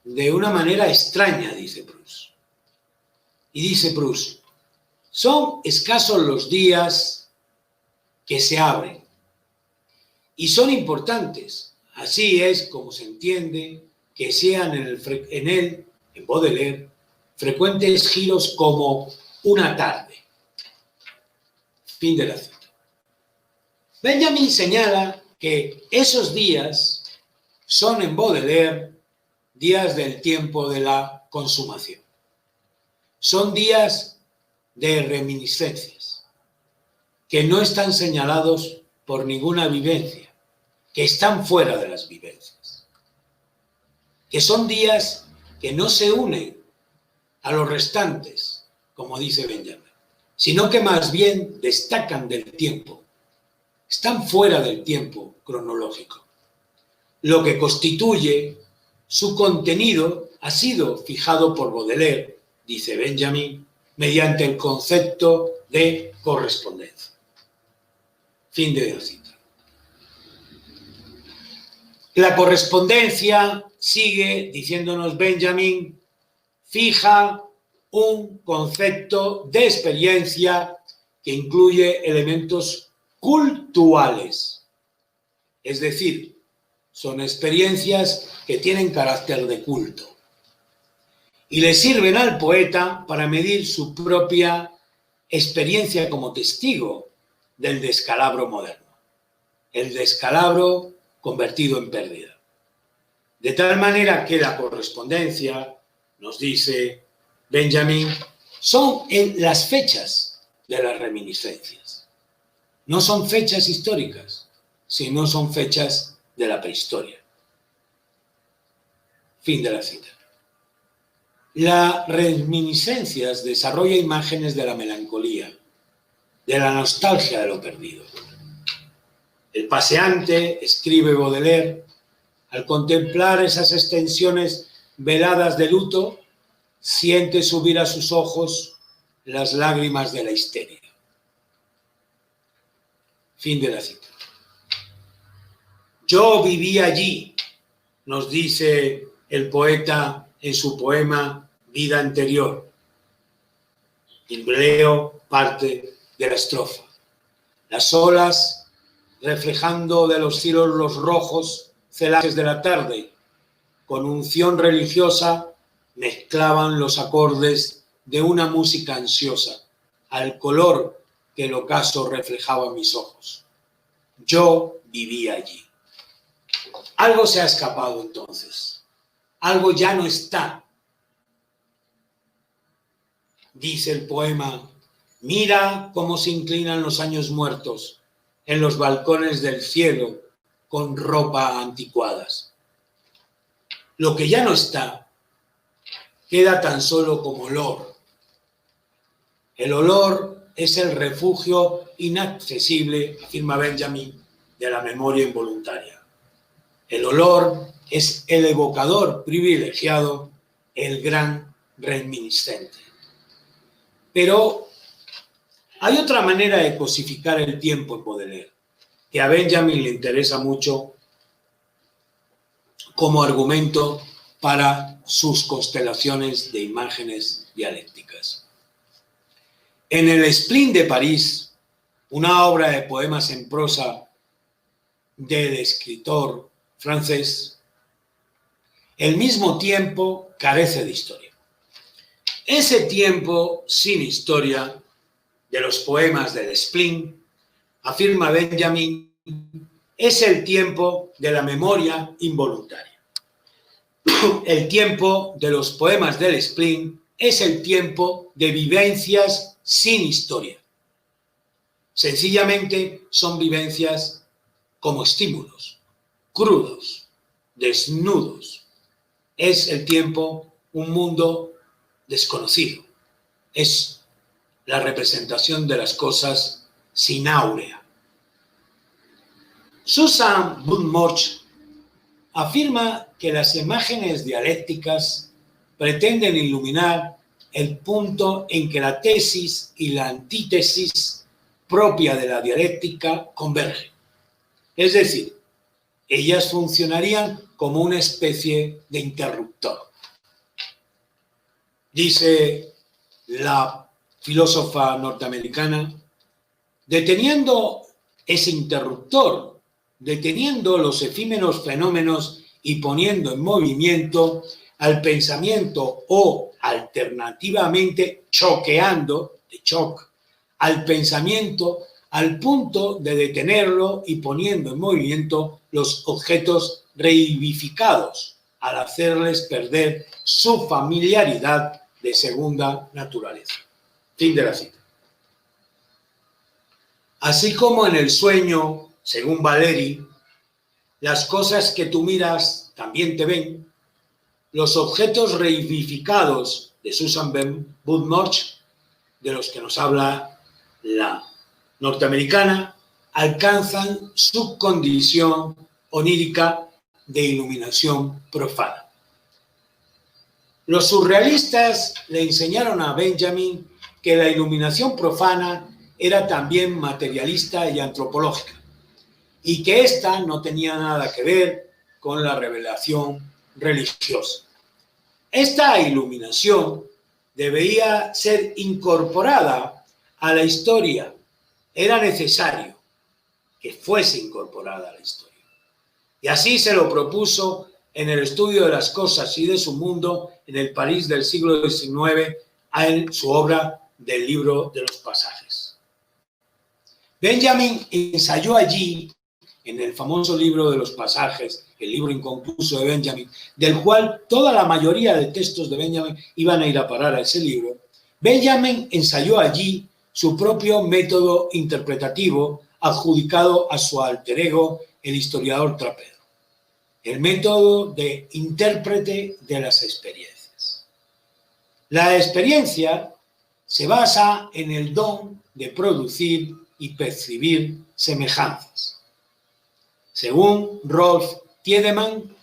de una manera extraña, dice Proust. Y dice Proust, son escasos los días que se abren y son importantes. Así es como se entiende que sean en Baudelaire, frecuentes giros como una tarde. Fin de la cita. Benjamin señala que esos días son en Baudelaire días del tiempo de la consumación. Son días de reminiscencias, que no están señalados por ninguna vivencia, que están fuera de las vivencias, que son días que no se unen a los restantes, como dice Benjamin, sino que más bien destacan del tiempo, están fuera del tiempo cronológico. Lo que constituye su contenido ha sido fijado por Baudelaire, dice Benjamin, mediante el concepto de correspondencia. Fin de la cita. La correspondencia, sigue diciéndonos Benjamin, fija un concepto de experiencia que incluye elementos cultuales. Es decir, son experiencias que tienen carácter de culto. y le sirven al poeta para medir su propia experiencia como testigo del descalabro moderno, el descalabro convertido en pérdida. De tal manera que la correspondencia, nos dice Benjamin, son las fechas de las reminiscencias. No son fechas históricas, sino son fechas de la prehistoria. Fin de la cita. Las reminiscencias desarrolla imágenes de la melancolía, de la nostalgia de lo perdido. El paseante, escribe Baudelaire, al contemplar esas extensiones veladas de luto, siente subir a sus ojos las lágrimas de la histeria. Fin de la cita. Yo viví allí, nos dice el poeta en su poema Vida Anterior. Y leo parte de la estrofa. Las olas, reflejando de los cielos los rojos celajes de la tarde, con unción religiosa, mezclaban los acordes de una música ansiosa, al color que el ocaso reflejaba en mis ojos. Yo viví allí. Algo se ha escapado entonces. Algo ya no está. Dice el poema, mira cómo se inclinan los años muertos en los balcones del cielo con ropa anticuadas. Lo que ya no está queda tan solo como olor. El olor es el refugio inaccesible, afirma Benjamin, de la memoria involuntaria. El olor es el evocador privilegiado, el gran reminiscente. Pero hay otra manera de cosificar el tiempo en Baudelaire, que a Benjamin le interesa mucho como argumento para sus constelaciones de imágenes dialécticas. En el Spleen de París, una obra de poemas en prosa del escritor francés, el mismo tiempo carece de historia. Ese tiempo sin historia de los poemas del Spleen, afirma Benjamin, es el tiempo de la memoria involuntaria. El tiempo de los poemas del Spleen es el tiempo de vivencias sin historia. Sencillamente son vivencias como estímulos, crudos, desnudos. Es el tiempo, un mundo desconocido. Es la representación de las cosas sin áurea. Susan Budmorch afirma que las imágenes dialécticas pretenden iluminar el punto en que la tesis y la antítesis propia de la dialéctica convergen. Es decir, ellas funcionarían como una especie de interruptor. Dice la filósofa norteamericana, deteniendo ese interruptor, deteniendo los efímeros fenómenos y poniendo en movimiento al pensamiento o alternativamente choqueando, de shock, al pensamiento al punto de detenerlo y poniendo en movimiento los objetos reivificados al hacerles perder su familiaridad de segunda naturaleza. Fin de la cita. Así como en el sueño, según Valéry, las cosas que tú miras también te ven, los objetos reivificados de Susan Budmorch, de los que nos habla la norteamericana, alcanzan su condición onírica de iluminación profana. Los surrealistas le enseñaron a Benjamin que la iluminación profana era también materialista y antropológica, y que ésta no tenía nada que ver con la revelación religiosa. Esta iluminación debía ser incorporada a la historia. Era necesario que fuese incorporada a la historia. Y así se lo propuso en el estudio de las cosas y de su mundo en el París del siglo XIX en su obra del libro de los pasajes. Benjamin ensayó allí, en el famoso libro de los pasajes, el libro inconcluso de Benjamin, del cual toda la mayoría de textos de Benjamin iban a ir a parar a ese libro. Benjamin ensayó allí su propio método interpretativo adjudicado a su alter ego, el historiador Trapero. El método de intérprete de las experiencias. La experiencia se basa en el don de producir y percibir semejanzas. Según Rolf Tiedemann,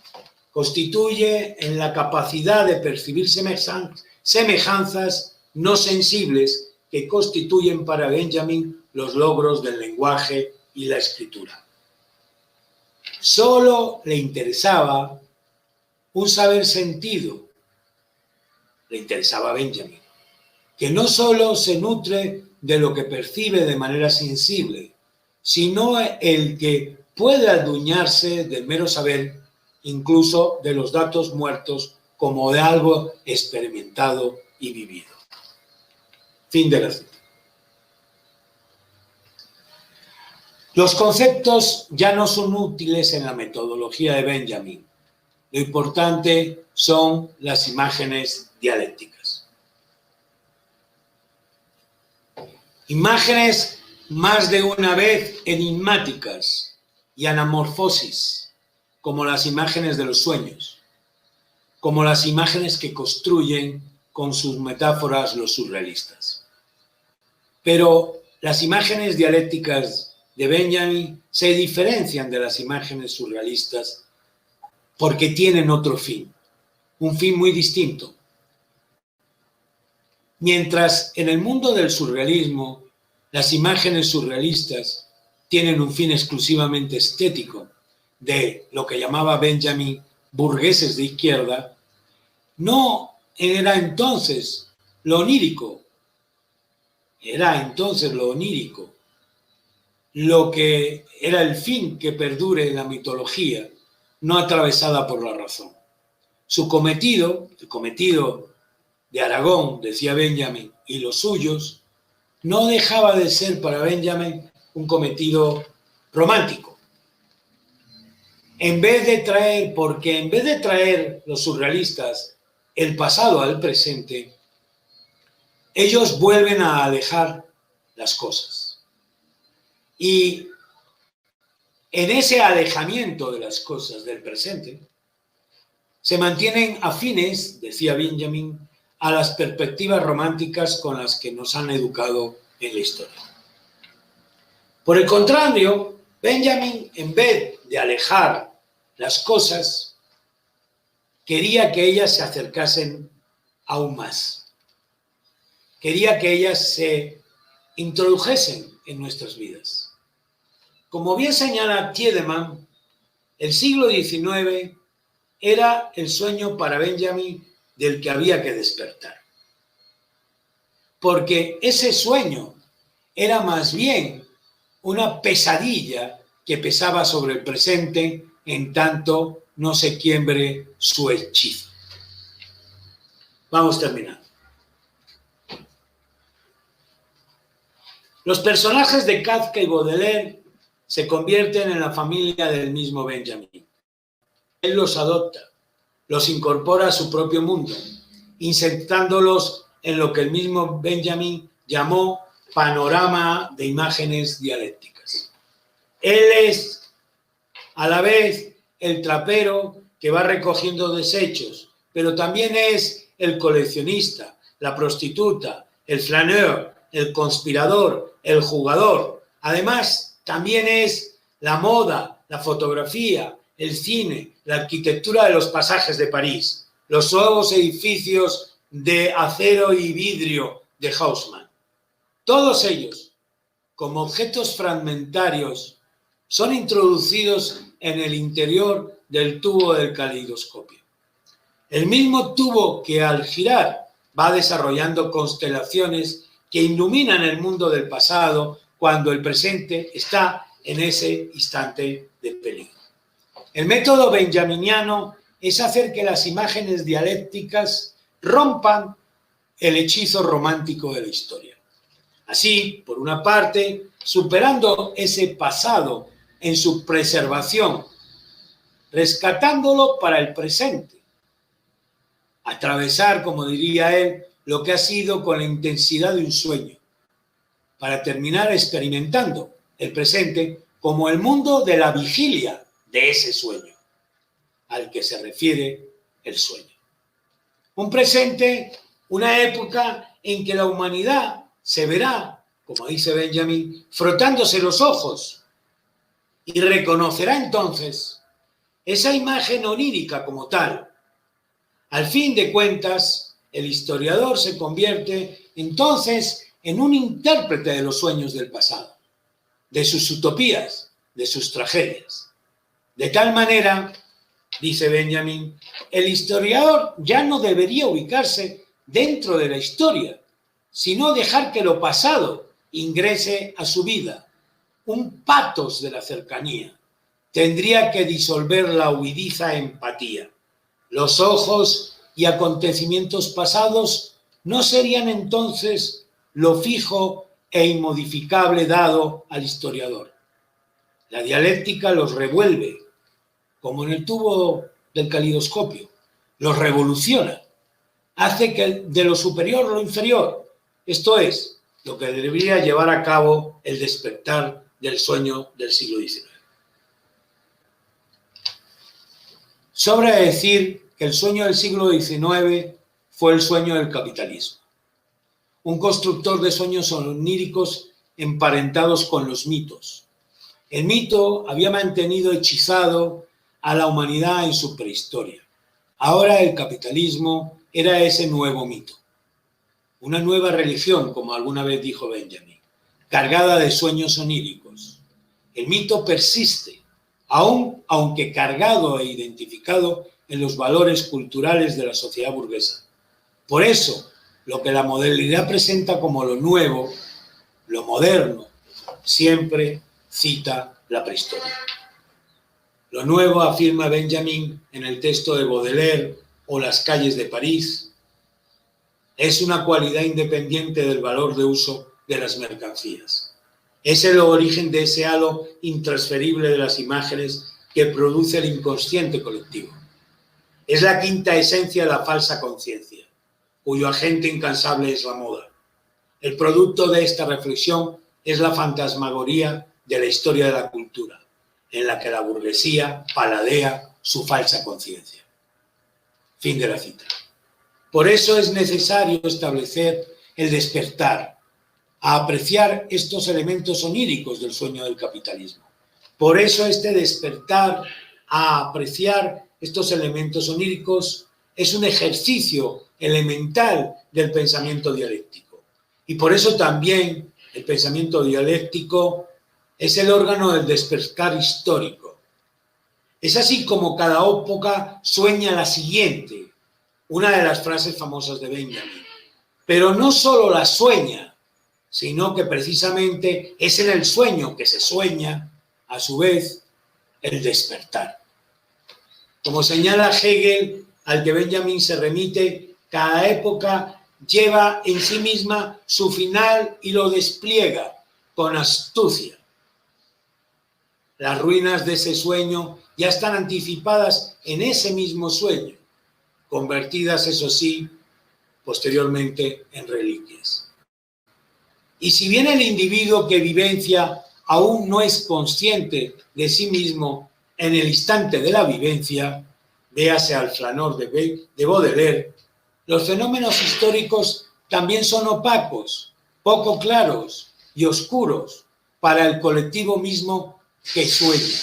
constituye en la capacidad de percibir semejanzas no sensibles que constituyen para Benjamin los logros del lenguaje y la escritura. Solo le interesaba un saber sentido, le interesaba a Benjamin, que no solo se nutre de lo que percibe de manera sensible, sino el que puede adueñarse del mero saber, incluso de los datos muertos, como de algo experimentado y vivido. Fin de la cita. Los conceptos ya no son útiles en la metodología de Benjamin. Lo importante son las imágenes dialécticas. Imágenes más de una vez enigmáticas y anamorfosis, como las imágenes de los sueños, como las imágenes que construyen con sus metáforas los surrealistas. Pero las imágenes dialécticas de Benjamin se diferencian de las imágenes surrealistas porque tienen otro fin, un fin muy distinto. Mientras en el mundo del surrealismo las imágenes surrealistas tienen un fin exclusivamente estético, de lo que llamaba Benjamin burgueses de izquierda, no era entonces lo onírico, lo que era el fin que perdure en la mitología, no atravesada por la razón. Su cometido, el cometido de Aragón, decía Benjamin, y los suyos, no dejaba de ser para Benjamin un cometido romántico. En vez de traer los surrealistas el pasado al presente, ellos vuelven a alejar las cosas. Y en ese alejamiento de las cosas del presente, se mantienen afines, decía Benjamin, a las perspectivas románticas con las que nos han educado en la historia. Por el contrario, Benjamin, en vez de alejar las cosas, quería que ellas se acercasen aún más. Quería que ellas se introdujesen en nuestras vidas. Como bien señala Tiedemann, el siglo XIX era el sueño para Benjamin del que había que despertar. Porque ese sueño era más bien una pesadilla que pesaba sobre el presente en tanto no se quiebre su hechizo. Vamos terminando. Los personajes de Kafka y Baudelaire se convierten en la familia del mismo Benjamin. Él los adopta, los incorpora a su propio mundo, insertándolos en lo que el mismo Benjamin llamó panorama de imágenes dialécticas. Él es, a la vez, el trapero que va recogiendo desechos, pero también es el coleccionista, la prostituta, el flaneur, el conspirador, el jugador. Además, también es la moda, la fotografía, el cine, la arquitectura de los pasajes de París, los nuevos edificios de acero y vidrio de Haussmann. Todos ellos, como objetos fragmentarios, son introducidos en el interior del tubo del caleidoscopio. El mismo tubo que al girar va desarrollando constelaciones que iluminan el mundo del pasado cuando el presente está en ese instante de peligro. El método benjaminiano es hacer que las imágenes dialécticas rompan el hechizo romántico de la historia. Así, por una parte, superando ese pasado en su preservación, rescatándolo para el presente. Atravesar, como diría él, lo que ha sido con la intensidad de un sueño, para terminar experimentando el presente como el mundo de la vigilia de ese sueño, al que se refiere el sueño. Un presente, una época en que la humanidad se verá, como dice Benjamin, frotándose los ojos y reconocerá entonces esa imagen onírica como tal. Al fin de cuentas, el historiador se convierte entonces en un intérprete de los sueños del pasado, de sus utopías, de sus tragedias. De tal manera, dice Benjamin, el historiador ya no debería ubicarse dentro de la historia, sino dejar que lo pasado ingrese a su vida, un patos de la cercanía. Tendría que disolver la huidiza empatía. Los ojos y acontecimientos pasados no serían entonces lo fijo e inmodificable dado al historiador. La dialéctica los revuelve, como en el tubo del calidoscopio, los revoluciona, hace que de lo superior lo inferior, esto es, lo que debería llevar a cabo el despertar del sueño del siglo XIX. Sobra decir que el sueño del siglo XIX fue el sueño del capitalismo, un constructor de sueños oníricos emparentados con los mitos. El mito había mantenido hechizado a la humanidad en su prehistoria. Ahora el capitalismo era ese nuevo mito, una nueva religión, como alguna vez dijo Benjamin, cargada de sueños oníricos. El mito persiste, aunque cargado e identificado en los valores culturales de la sociedad burguesa. Por eso, lo que la modernidad presenta como lo nuevo, lo moderno, siempre cita la prehistoria. Lo nuevo, afirma Benjamin en el texto de Baudelaire o Las calles de París, es una cualidad independiente del valor de uso de las mercancías. Es el origen de ese halo intransferible de las imágenes que produce el inconsciente colectivo. Es la quinta esencia de la falsa conciencia, cuyo agente incansable es la moda. El producto de esta reflexión es la fantasmagoría de la historia de la cultura, en la que la burguesía paladea su falsa conciencia. Fin de la cita. Por eso es necesario establecer el despertar, a apreciar estos elementos oníricos del sueño del capitalismo. Por eso este despertar a apreciar estos elementos oníricos es un ejercicio elemental del pensamiento dialéctico. Y por eso también el pensamiento dialéctico es el órgano del despertar histórico. Es así como cada época sueña la siguiente, una de las frases famosas de Benjamin. Pero no solo la sueña, sino que precisamente es en el sueño que se sueña, a su vez, el despertar. Como señala Hegel, al que Benjamin se remite, cada época lleva en sí misma su final y lo despliega con astucia. Las ruinas de ese sueño ya están anticipadas en ese mismo sueño, convertidas, eso sí, posteriormente en reliquias. Y si bien el individuo que vivencia aún no es consciente de sí mismo en el instante de la vivencia, véase al Flanor de Baudelaire, los fenómenos históricos también son opacos, poco claros y oscuros para el colectivo mismo que sueña.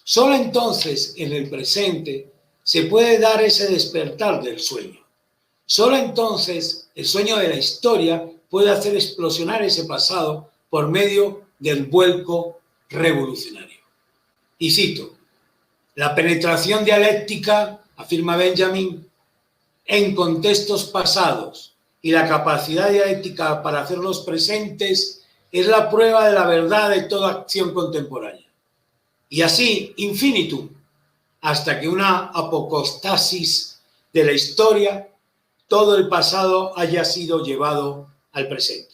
Solo entonces, en el presente, se puede dar ese despertar del sueño. Solo entonces el sueño de la historia puede hacer explosionar ese pasado por medio del vuelco revolucionario. Y cito, la penetración dialéctica, afirma Benjamin, en contextos pasados y la capacidad dialéctica para hacerlos presentes es la prueba de la verdad de toda acción contemporánea. Y así, infinitum, hasta que una apocostasis de la historia, todo el pasado haya sido llevado al presente.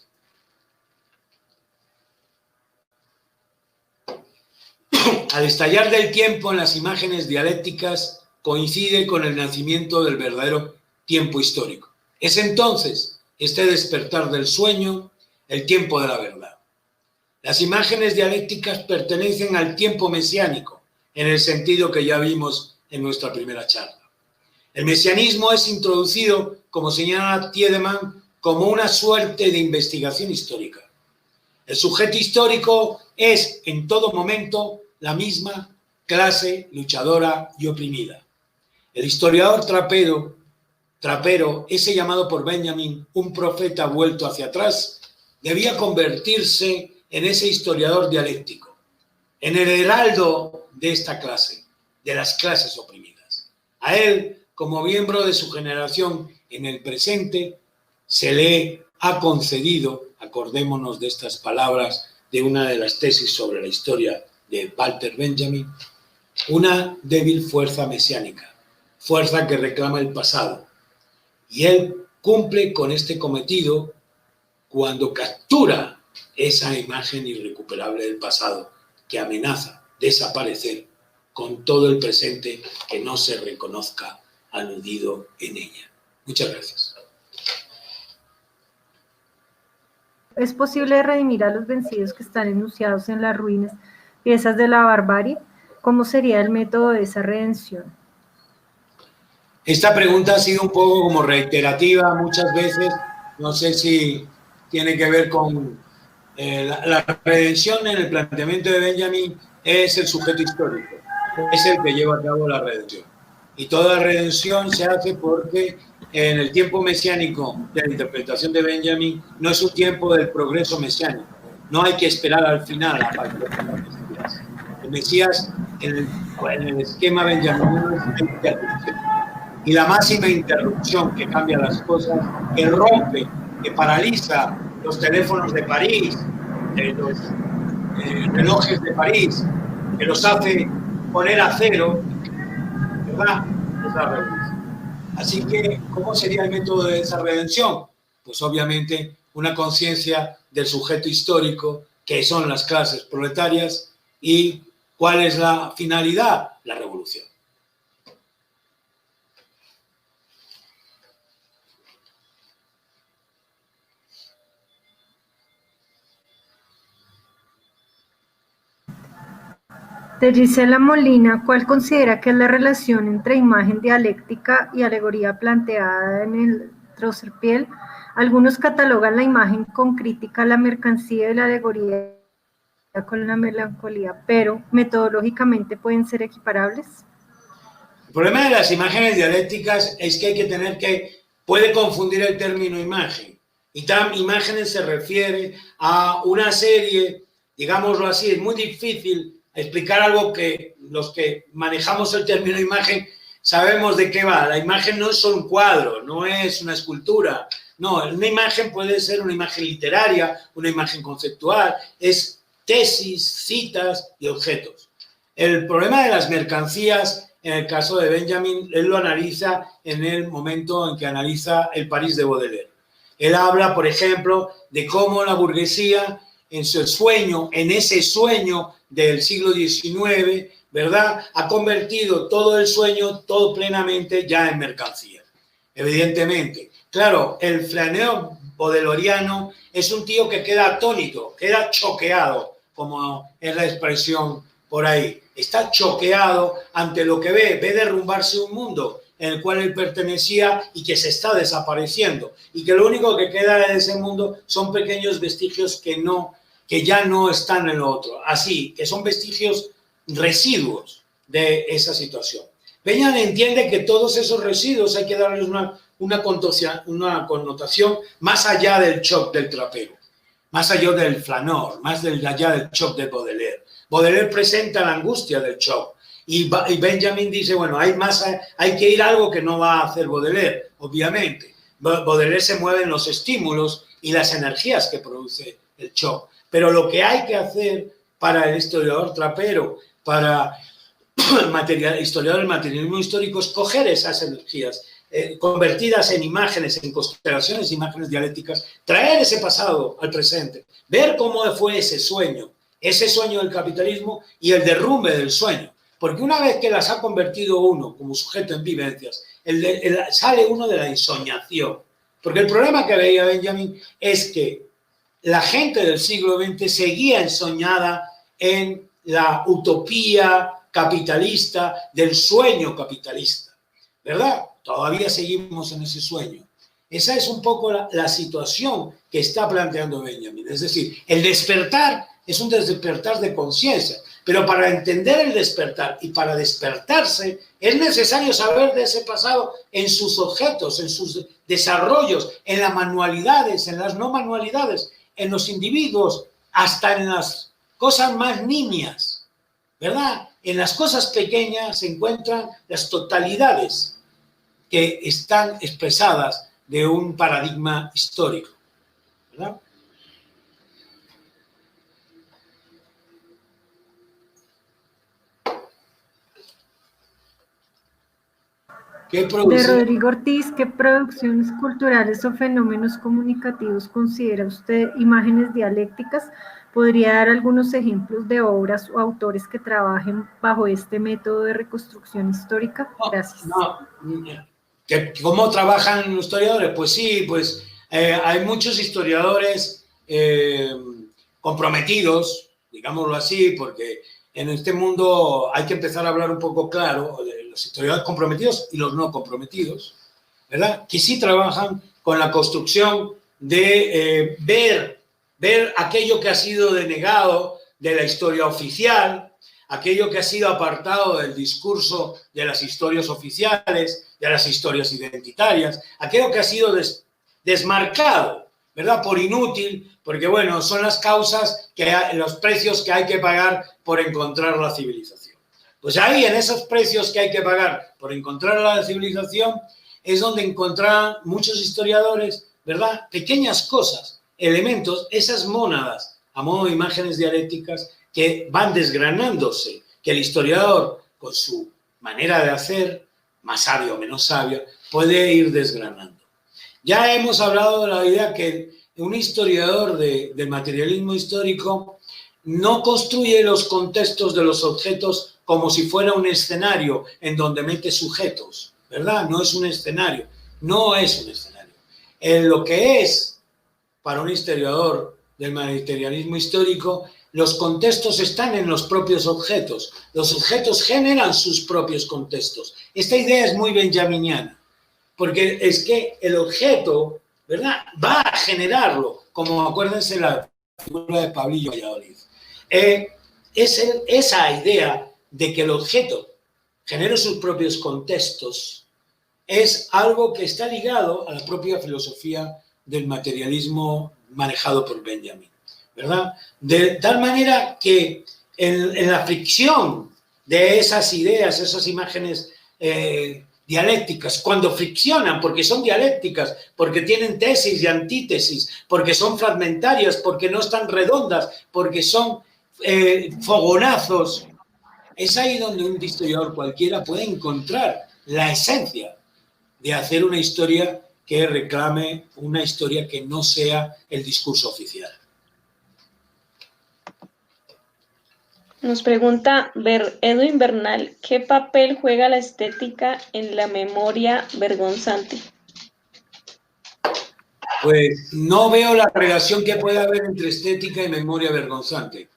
Al estallar del tiempo en las imágenes dialécticas coincide con el nacimiento del verdadero tiempo histórico. Es entonces este despertar del sueño el tiempo de la verdad. Las imágenes dialécticas pertenecen al tiempo mesiánico, en el sentido que ya vimos en nuestra primera charla. El mesianismo es introducido, como señala Tiedemann, como una suerte de investigación histórica. El sujeto histórico es, en todo momento, la misma clase luchadora y oprimida. El historiador trapero, ese llamado por Benjamin un profeta vuelto hacia atrás, debía convertirse en ese historiador dialéctico, en el heraldo de esta clase, de las clases oprimidas. A él, como miembro de su generación en el presente, se le ha concedido, acordémonos de estas palabras de una de las tesis sobre la historia de Walter Benjamin, una débil fuerza mesiánica, fuerza que reclama el pasado. Y él cumple con este cometido cuando captura esa imagen irrecuperable del pasado que amenaza desaparecer con todo el presente que no se reconozca aludido en ella. Muchas gracias. ¿Es posible redimir a los vencidos que están enunciados en las ruinas, piezas de la barbarie? ¿Cómo sería el método de esa redención? Esta pregunta ha sido un poco como reiterativa muchas veces. No sé si tiene que ver con la redención en el planteamiento de Benjamin. Es el sujeto histórico, es el que lleva a cabo la redención. Y toda redención se hace porque en el tiempo mesiánico de la interpretación de Benjamin no es un tiempo del progreso mesiánico. No hay que esperar al final a partir del Mesías. El Mesías, en el esquema benjaminiano, es una interrupción. Y la máxima interrupción que cambia las cosas, que rompe, que paraliza los teléfonos de París, los relojes de París, que los hace poner a cero, ¿verdad? Es la redención. Así que, ¿cómo sería el método de esa redención? Pues obviamente una conciencia del sujeto histórico, que son las clases proletarias, y ¿cuál es la finalidad? La revolución. De Gisela Molina, ¿cuál considera que es la relación entre imagen dialéctica y alegoría planteada en el Trocerpiel? Algunos catalogan la imagen con crítica a la mercancía y la alegoría con la melancolía, pero metodológicamente pueden ser equiparables. El problema de las imágenes dialécticas es que hay que tener puede confundir el término imagen. Y imágenes se refiere a una serie, digámoslo así, es muy difícil explicar algo que los que manejamos el término imagen sabemos de qué va. La imagen no es solo un cuadro, no es una escultura. No, una imagen puede ser una imagen literaria, una imagen conceptual, es tesis, citas y objetos. El problema de las mercancías, en el caso de Benjamin, él lo analiza en el momento en que analiza el París de Baudelaire. Él habla, por ejemplo, de cómo la burguesía, en su sueño, en ese sueño del siglo XIX, ¿verdad?, ha convertido todo el sueño, todo plenamente ya en mercancía. Evidentemente. Claro, el flaneo baudelariano es un tío que queda atónito, queda choqueado, como es la expresión por ahí. Está choqueado ante lo que ve derrumbarse un mundo en el cual él pertenecía y que se está desapareciendo. Y que lo único que queda de ese mundo son pequeños vestigios que ya no están en lo otro. Así, que son vestigios residuos de esa situación. Benjamin entiende que todos esos residuos hay que darles una connotación más allá del shock del trapero, más allá del flaneur, más allá del shock de Baudelaire. Baudelaire presenta la angustia del shock y Benjamin dice, bueno, hay que ir a algo que no va a hacer Baudelaire, obviamente. Baudelaire se mueve en los estímulos y las energías que produce el shock. Pero lo que hay que hacer para el historiador trapero, para historiador del materialismo histórico es coger esas energías convertidas en imágenes, en constelaciones, imágenes dialécticas, traer ese pasado al presente, ver cómo fue ese sueño del capitalismo y el derrumbe del sueño. Porque una vez que las ha convertido uno como sujeto en vivencias, sale uno de la ensoñación. Porque el problema que veía Benjamin es que la gente del siglo XX seguía ensoñada en la utopía capitalista del sueño capitalista, ¿verdad? Todavía seguimos en ese sueño. Esa es un poco la situación que está planteando Benjamin. Es decir, el despertar es un despertar de conciencia, pero para entender el despertar y para despertarse es necesario saber de ese pasado en sus objetos, en sus desarrollos, en las manualidades, en las no manualidades, en los individuos, hasta en las cosas más nimias, ¿verdad? En las cosas pequeñas se encuentran las totalidades que están expresadas de un paradigma histórico, ¿verdad? De Rodrigo Ortiz, ¿qué producciones culturales o fenómenos comunicativos considera usted imágenes dialécticas? ¿Podría dar algunos ejemplos de obras o autores que trabajen bajo este método de reconstrucción histórica? Gracias. ¿Cómo trabajan los historiadores? Pues sí, pues hay muchos historiadores comprometidos, digámoslo así, porque en este mundo hay que empezar a hablar un poco claro de los historiadores comprometidos y los no comprometidos, ¿verdad? Que sí trabajan con la construcción de ver aquello que ha sido denegado de la historia oficial, aquello que ha sido apartado del discurso de las historias oficiales, de las historias identitarias, aquello que ha sido desmarcado, ¿verdad? Por inútil, porque, bueno, son las causas, los precios que hay que pagar por encontrar la civilización. Pues ahí, en esos precios que hay que pagar por encontrar la civilización, es donde encontrarán muchos historiadores, ¿verdad? Pequeñas cosas, elementos, esas mónadas, a modo de imágenes dialécticas, que van desgranándose, que el historiador, con su manera de hacer, más sabia o menos sabia, puede ir desgranando. Ya hemos hablado de la idea que un historiador del materialismo histórico no construye los contextos de los objetos como si fuera un escenario en donde mete sujetos, ¿verdad? No es un escenario, no es un escenario. Lo que es, para un historiador del materialismo histórico, los contextos están en los propios objetos. Los objetos generan sus propios contextos. Esta idea es muy benjaminiana, porque es que el objeto, ¿verdad?, va a generarlo, como acuérdense la figura de Pablillo Valladolid. Esa idea de que el objeto genere sus propios contextos es algo que está ligado a la propia filosofía del materialismo manejado por Benjamin, ¿verdad? De tal manera que en la fricción de esas ideas, esas imágenes dialécticas, cuando friccionan, porque son dialécticas, porque tienen tesis y antítesis, porque son fragmentarias, porque no están redondas, porque son fogonazos, es ahí donde un historiador cualquiera puede encontrar la esencia de hacer una historia que reclame una historia que no sea el discurso oficial. Nos pregunta Edwin Bernal, ¿qué papel juega la estética en la memoria vergonzante? Pues no veo la relación que puede haber entre estética y memoria vergonzante.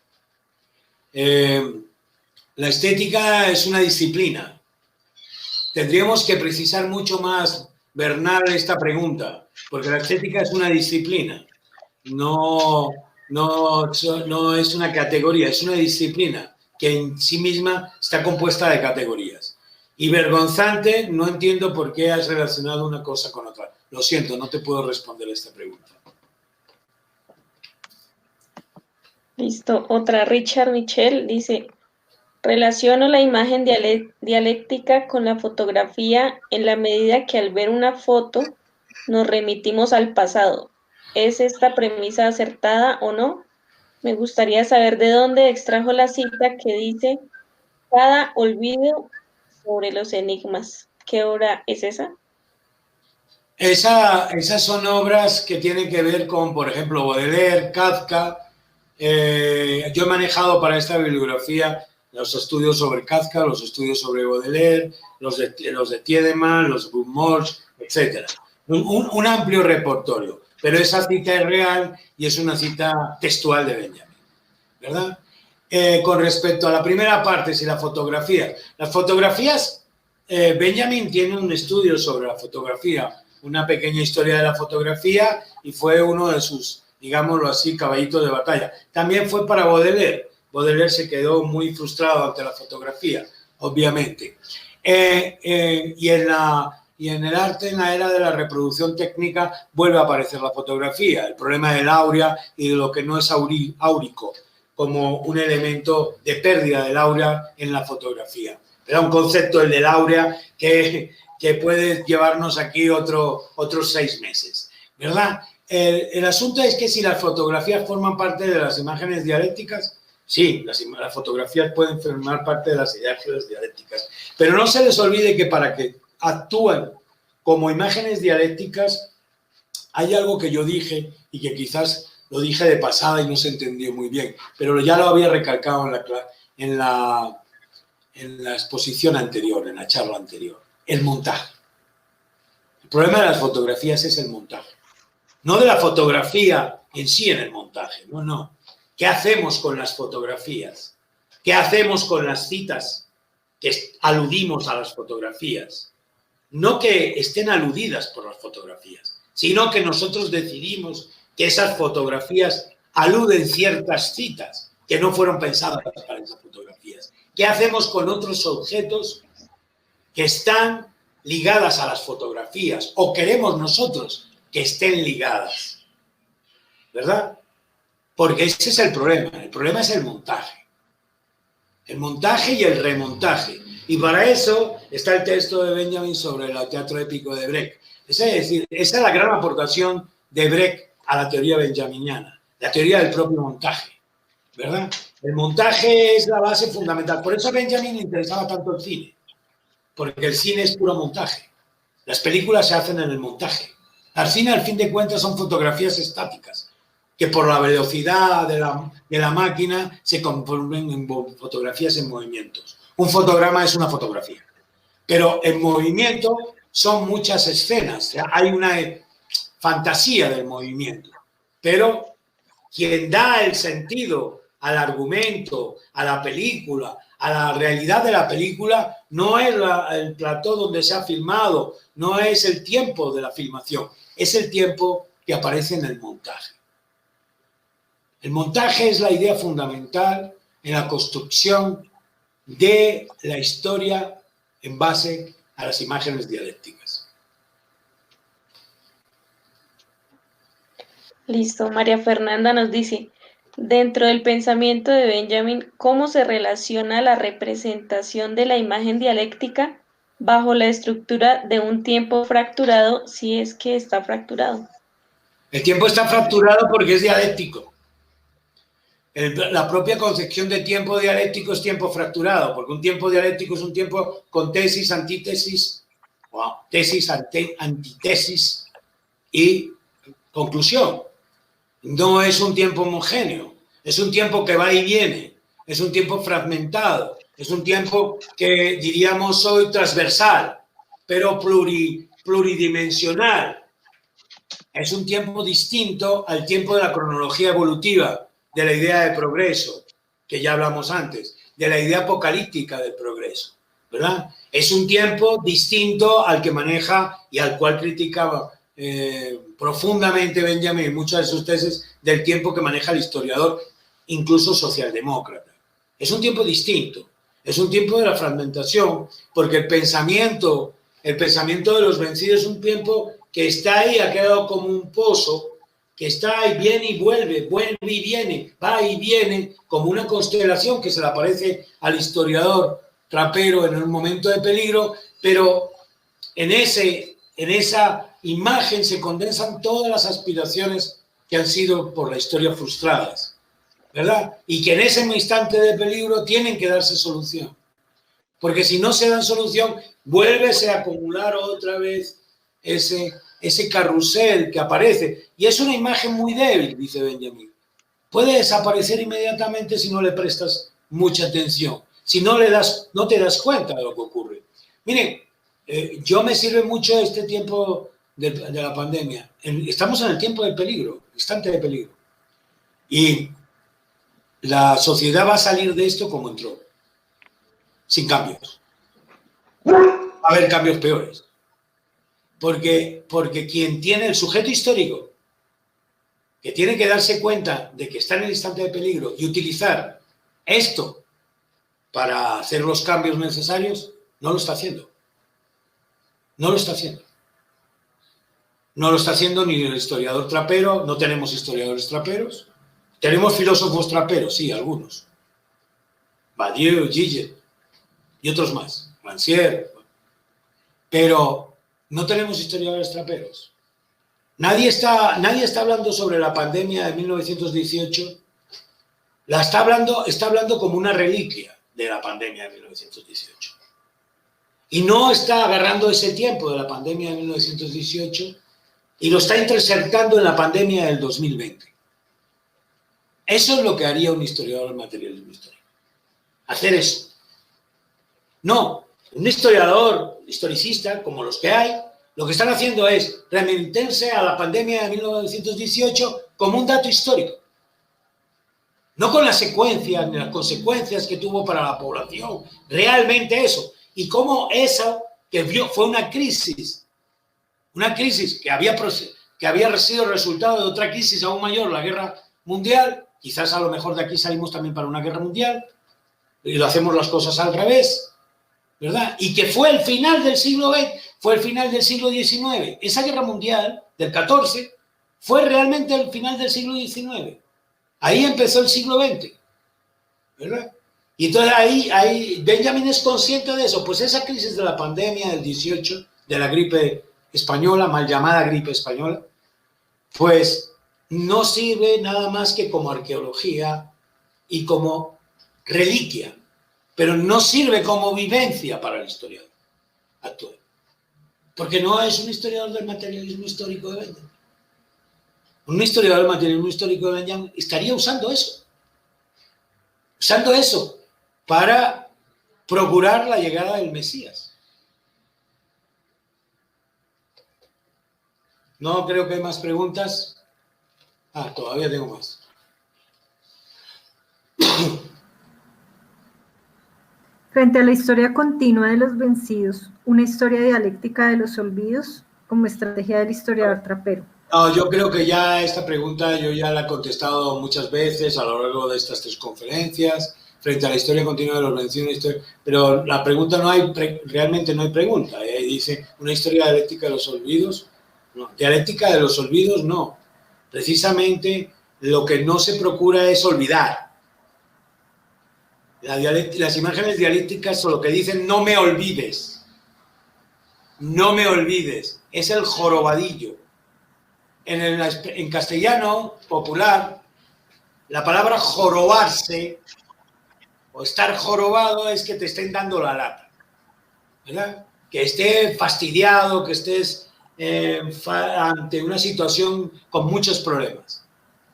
La estética es una disciplina. Tendríamos que precisar mucho más, Bernal, esta pregunta, porque la estética es una disciplina, no es una categoría, es una disciplina que en sí misma está compuesta de categorías. Y vergonzante, no entiendo por qué has relacionado una cosa con otra. Lo siento, no te puedo responder a esta pregunta. Listo. Otra, Richard Michel dice, relaciono la imagen dialéctica con la fotografía en la medida que al ver una foto nos remitimos al pasado. ¿Es esta premisa acertada o no? Me gustaría saber de dónde extrajo la cita que dice, Cada olvido sobre los enigmas. ¿Qué obra es esa? Esas son obras que tienen que ver con, por ejemplo, Baudelaire, Kafka. Yo he manejado para esta bibliografía los estudios sobre Kafka, los estudios sobre Baudelaire, los de Tiedemann, los Gumors, etc. Un amplio repertorio, pero esa cita es real y es una cita textual de Benjamin, ¿verdad? Con respecto a la primera parte, si las fotografías, Benjamin tiene un estudio sobre la fotografía, una pequeña historia de la fotografía y fue uno de sus, digámoslo así, caballitos de batalla. También fue para Baudelaire. Baudelaire se quedó muy frustrado ante la fotografía, obviamente. Y en el arte, en la era de la reproducción técnica, vuelve a aparecer la fotografía, el problema del áurea y de lo que no es áurico, como un elemento de pérdida del áurea en la fotografía. Era un concepto, el del áurea, que puede llevarnos aquí otros 6 meses, ¿verdad? El asunto es que si las fotografías forman parte de las imágenes dialécticas, sí, las fotografías pueden formar parte de las imágenes dialécticas, pero no se les olvide que para que actúen como imágenes dialécticas hay algo que yo dije y que quizás lo dije de pasada y no se entendió muy bien, pero ya lo había recalcado en la exposición anterior, en la charla anterior. El montaje. El problema de las fotografías es el montaje. No de la fotografía en sí en el montaje, no. ¿Qué hacemos con las fotografías? ¿Qué hacemos con las citas que aludimos a las fotografías? No que estén aludidas por las fotografías, sino que nosotros decidimos que esas fotografías aluden ciertas citas que no fueron pensadas para esas fotografías. ¿Qué hacemos con otros objetos que están ligadas a las fotografías o queremos nosotros que estén ligadas? ¿Verdad? Porque ese es el problema es el montaje y el remontaje. Y para eso está el texto de Benjamin sobre el teatro épico de Brecht. Es decir, esa es la gran aportación de Brecht a la teoría benjaminiana, la teoría del propio montaje, ¿verdad? El montaje es la base fundamental. Por eso a Benjamin le interesaba tanto el cine, porque el cine es puro montaje. Las películas se hacen en el montaje. El cine, al fin de cuentas, son fotografías estáticas, que por la velocidad de la máquina se conforman en fotografías en movimientos. Un fotograma es una fotografía, pero en movimiento son muchas escenas. O sea, hay una fantasía del movimiento, pero quien da el sentido al argumento, a la película, a la realidad de la película, no es el plató donde se ha filmado, no es el tiempo de la filmación, es el tiempo que aparece en el montaje. El montaje es la idea fundamental en la construcción de la historia en base a las imágenes dialécticas. Listo, María Fernanda nos dice, dentro del pensamiento de Benjamin, ¿cómo se relaciona la representación de la imagen dialéctica bajo la estructura de un tiempo fracturado, si es que está fracturado? El tiempo está fracturado porque es dialéctico. La propia concepción de tiempo dialéctico es tiempo fracturado, porque un tiempo dialéctico es un tiempo con tesis, antítesis, tesis, antitesis y conclusión. No es un tiempo homogéneo, es un tiempo que va y viene, es un tiempo fragmentado, es un tiempo que diríamos hoy transversal, pero pluridimensional. Es un tiempo distinto al tiempo de la cronología evolutiva, de la idea de progreso, que ya hablamos antes, de la idea apocalíptica del progreso, ¿verdad? Es un tiempo distinto al que maneja y al cual criticaba profundamente Benjamin en muchas de sus tesis del tiempo que maneja el historiador, incluso socialdemócrata. Es un tiempo distinto, es un tiempo de la fragmentación, porque el pensamiento de los vencidos es un tiempo que está ahí, ha quedado como un pozo, que está ahí, viene y vuelve y viene, va y viene, como una constelación que se le aparece al historiador trapero en un momento de peligro, pero en esa imagen se condensan todas las aspiraciones que han sido por la historia frustradas, ¿verdad? Y que en ese instante de peligro tienen que darse solución. porque si no se dan solución, vuelves a acumular otra vez ese carrusel que aparece. Y es una imagen muy débil, dice Benjamin. Puede desaparecer inmediatamente si no le prestas mucha atención, si no te das cuenta de lo que ocurre. Miren, yo me sirve mucho este tiempo de la pandemia. Estamos en el tiempo del peligro, instante de peligro. Y la sociedad va a salir de esto como entró, sin cambios. Va a haber cambios peores. Porque quien tiene el sujeto histórico, que tiene que darse cuenta de que está en el instante de peligro y utilizar esto para hacer los cambios necesarios, no lo está haciendo. No lo está haciendo. No lo está haciendo ni el historiador trapero, no tenemos historiadores traperos. Tenemos filósofos traperos, sí, algunos. Badiou, Gillet y otros más, Rancière. Pero no tenemos historiadores traperos. Nadie está hablando sobre la pandemia de 1918. Está hablando como una reliquia de la pandemia de 1918. Y no está agarrando ese tiempo de la pandemia de 1918 y lo está interceptando en la pandemia del 2020. Eso es lo que haría un historiador del materialismo histórico. Hacer eso. No, un historiador, historicista, como los que hay, lo que están haciendo es remitirse a la pandemia de 1918 como un dato histórico. No con las secuencias ni las consecuencias que tuvo para la población. Realmente eso. Y cómo eso que fue una crisis que había sido resultado de otra crisis aún mayor, la guerra mundial. Quizás a lo mejor de aquí salimos también para una guerra mundial y lo hacemos las cosas al revés, ¿verdad? Y que fue el final del siglo XX, fue el final del siglo XIX. Esa guerra mundial del 14 fue realmente el final del siglo XIX. Ahí empezó el siglo XX, ¿verdad? Y entonces ahí Benjamin es consciente de eso. Pues esa crisis de la pandemia del 18, de la gripe española, mal llamada gripe española, pues no sirve nada más que como arqueología y como reliquia, pero no sirve como vivencia para el historiador actual. Porque no es un historiador del materialismo histórico de Benjamin. Un historiador del materialismo histórico de Benjamin estaría usando eso para procurar la llegada del Mesías. No creo que hay más preguntas. Todavía tengo más. Frente a la historia continua de los vencidos, una historia dialéctica de los olvidos como estrategia del historiador trapero. No, yo creo que ya esta pregunta yo ya la he contestado muchas veces a lo largo de estas 3 conferencias, frente a la historia continua de los vencidos, pero la pregunta realmente no hay pregunta. Dice, ¿una historia dialéctica de los olvidos? No, dialéctica de los olvidos no. Precisamente lo que no se procura es olvidar. Las imágenes dialécticas son lo que dicen no me olvides. No me olvides. Es el jorobadillo. En castellano popular, la palabra jorobarse o estar jorobado es que te estén dando la lata, ¿verdad? Que esté fastidiado, que estés ante una situación con muchos problemas.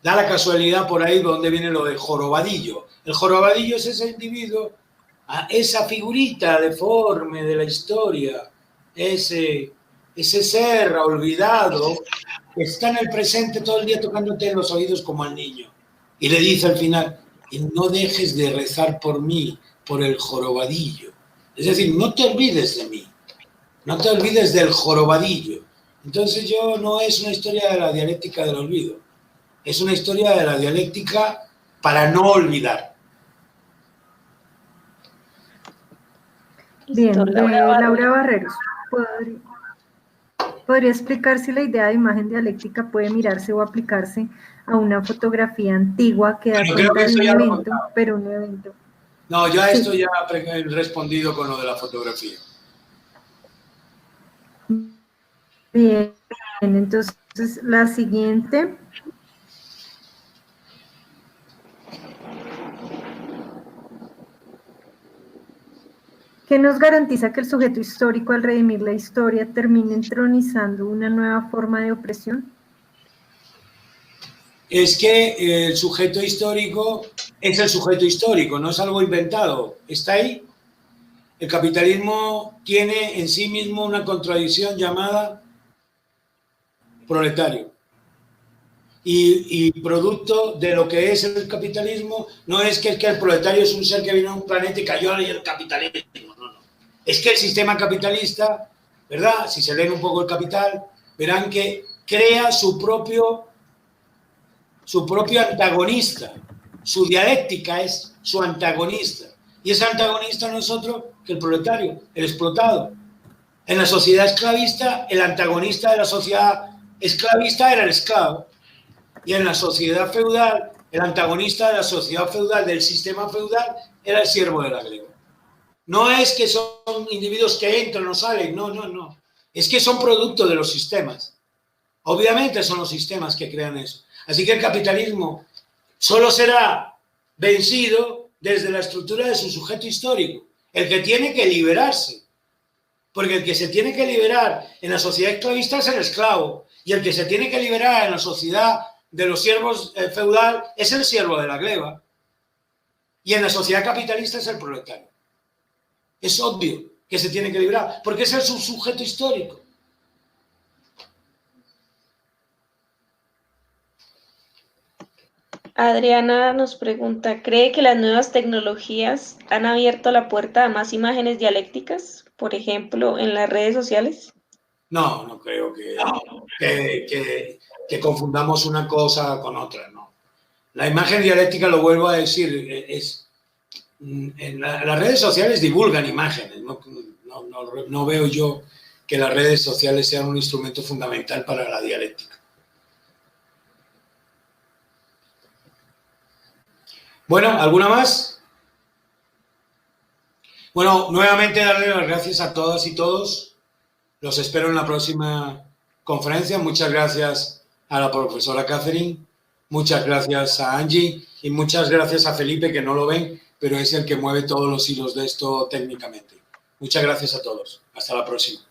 Da la casualidad por ahí donde viene lo de jorobadillo. El jorobadillo es ese individuo, esa figurita deforme de la historia, ese ser olvidado que está en el presente todo el día tocándote en los oídos como al niño. Y le dice al final, y no dejes de rezar por mí, por el jorobadillo. Es decir, no te olvides de mí, no te olvides del jorobadillo. Entonces no es una historia de la dialéctica del olvido, es una historia de la dialéctica para no olvidar. Bien, Laura Barreros. ¿Podría explicar si la idea de imagen dialéctica puede mirarse o aplicarse a una fotografía antigua que da cuenta de un evento, pero un evento? No, yo a esto ya he respondido con lo de la fotografía. Bien, entonces la siguiente. ¿Qué nos garantiza que el sujeto histórico, al redimir la historia, termine entronizando una nueva forma de opresión? Es que el sujeto histórico es el sujeto histórico, no es algo inventado, está ahí. El capitalismo tiene en sí mismo una contradicción llamada proletario. Y producto de lo que es el capitalismo no es que el proletario es un ser que vino a un planeta y cayó y el capitalismo, no. Es que el sistema capitalista, ¿verdad? Si se leen un poco el Capital, verán que crea su propio antagonista. Su dialéctica es su antagonista. Y ese antagonista no es otro que el proletario, el explotado. En la sociedad esclavista, el antagonista de la sociedad esclavista era el esclavo. Y en la sociedad feudal, el antagonista de la sociedad feudal, del sistema feudal, era el siervo de la gleba. No es que son individuos que entran o salen, no. Es que son producto de los sistemas. Obviamente son los sistemas que crean eso. Así que el capitalismo solo será vencido desde la estructura de su sujeto histórico, el que tiene que liberarse. Porque el que se tiene que liberar en la sociedad esclavista es el esclavo, y el que se tiene que liberar en la sociedad de los siervos feudal es el siervo de la gleba, y en la sociedad capitalista es el proletario. Es obvio que se tiene que liberar, porque ese es su sujeto histórico. Adriana nos pregunta, ¿cree que las nuevas tecnologías han abierto la puerta a más imágenes dialécticas, por ejemplo, en las redes sociales? No creo que confundamos una cosa con otra, no. La imagen dialéctica, lo vuelvo a decir, las redes sociales divulgan imágenes, no veo yo que las redes sociales sean un instrumento fundamental para la dialéctica. Bueno, ¿alguna más? Bueno, nuevamente darle las gracias a todas y todos. Los espero en la próxima conferencia. Muchas gracias a la profesora Catherine, muchas gracias a Angie y muchas gracias a Felipe, que no lo ven, pero es el que mueve todos los hilos de esto técnicamente. Muchas gracias a todos. Hasta la próxima.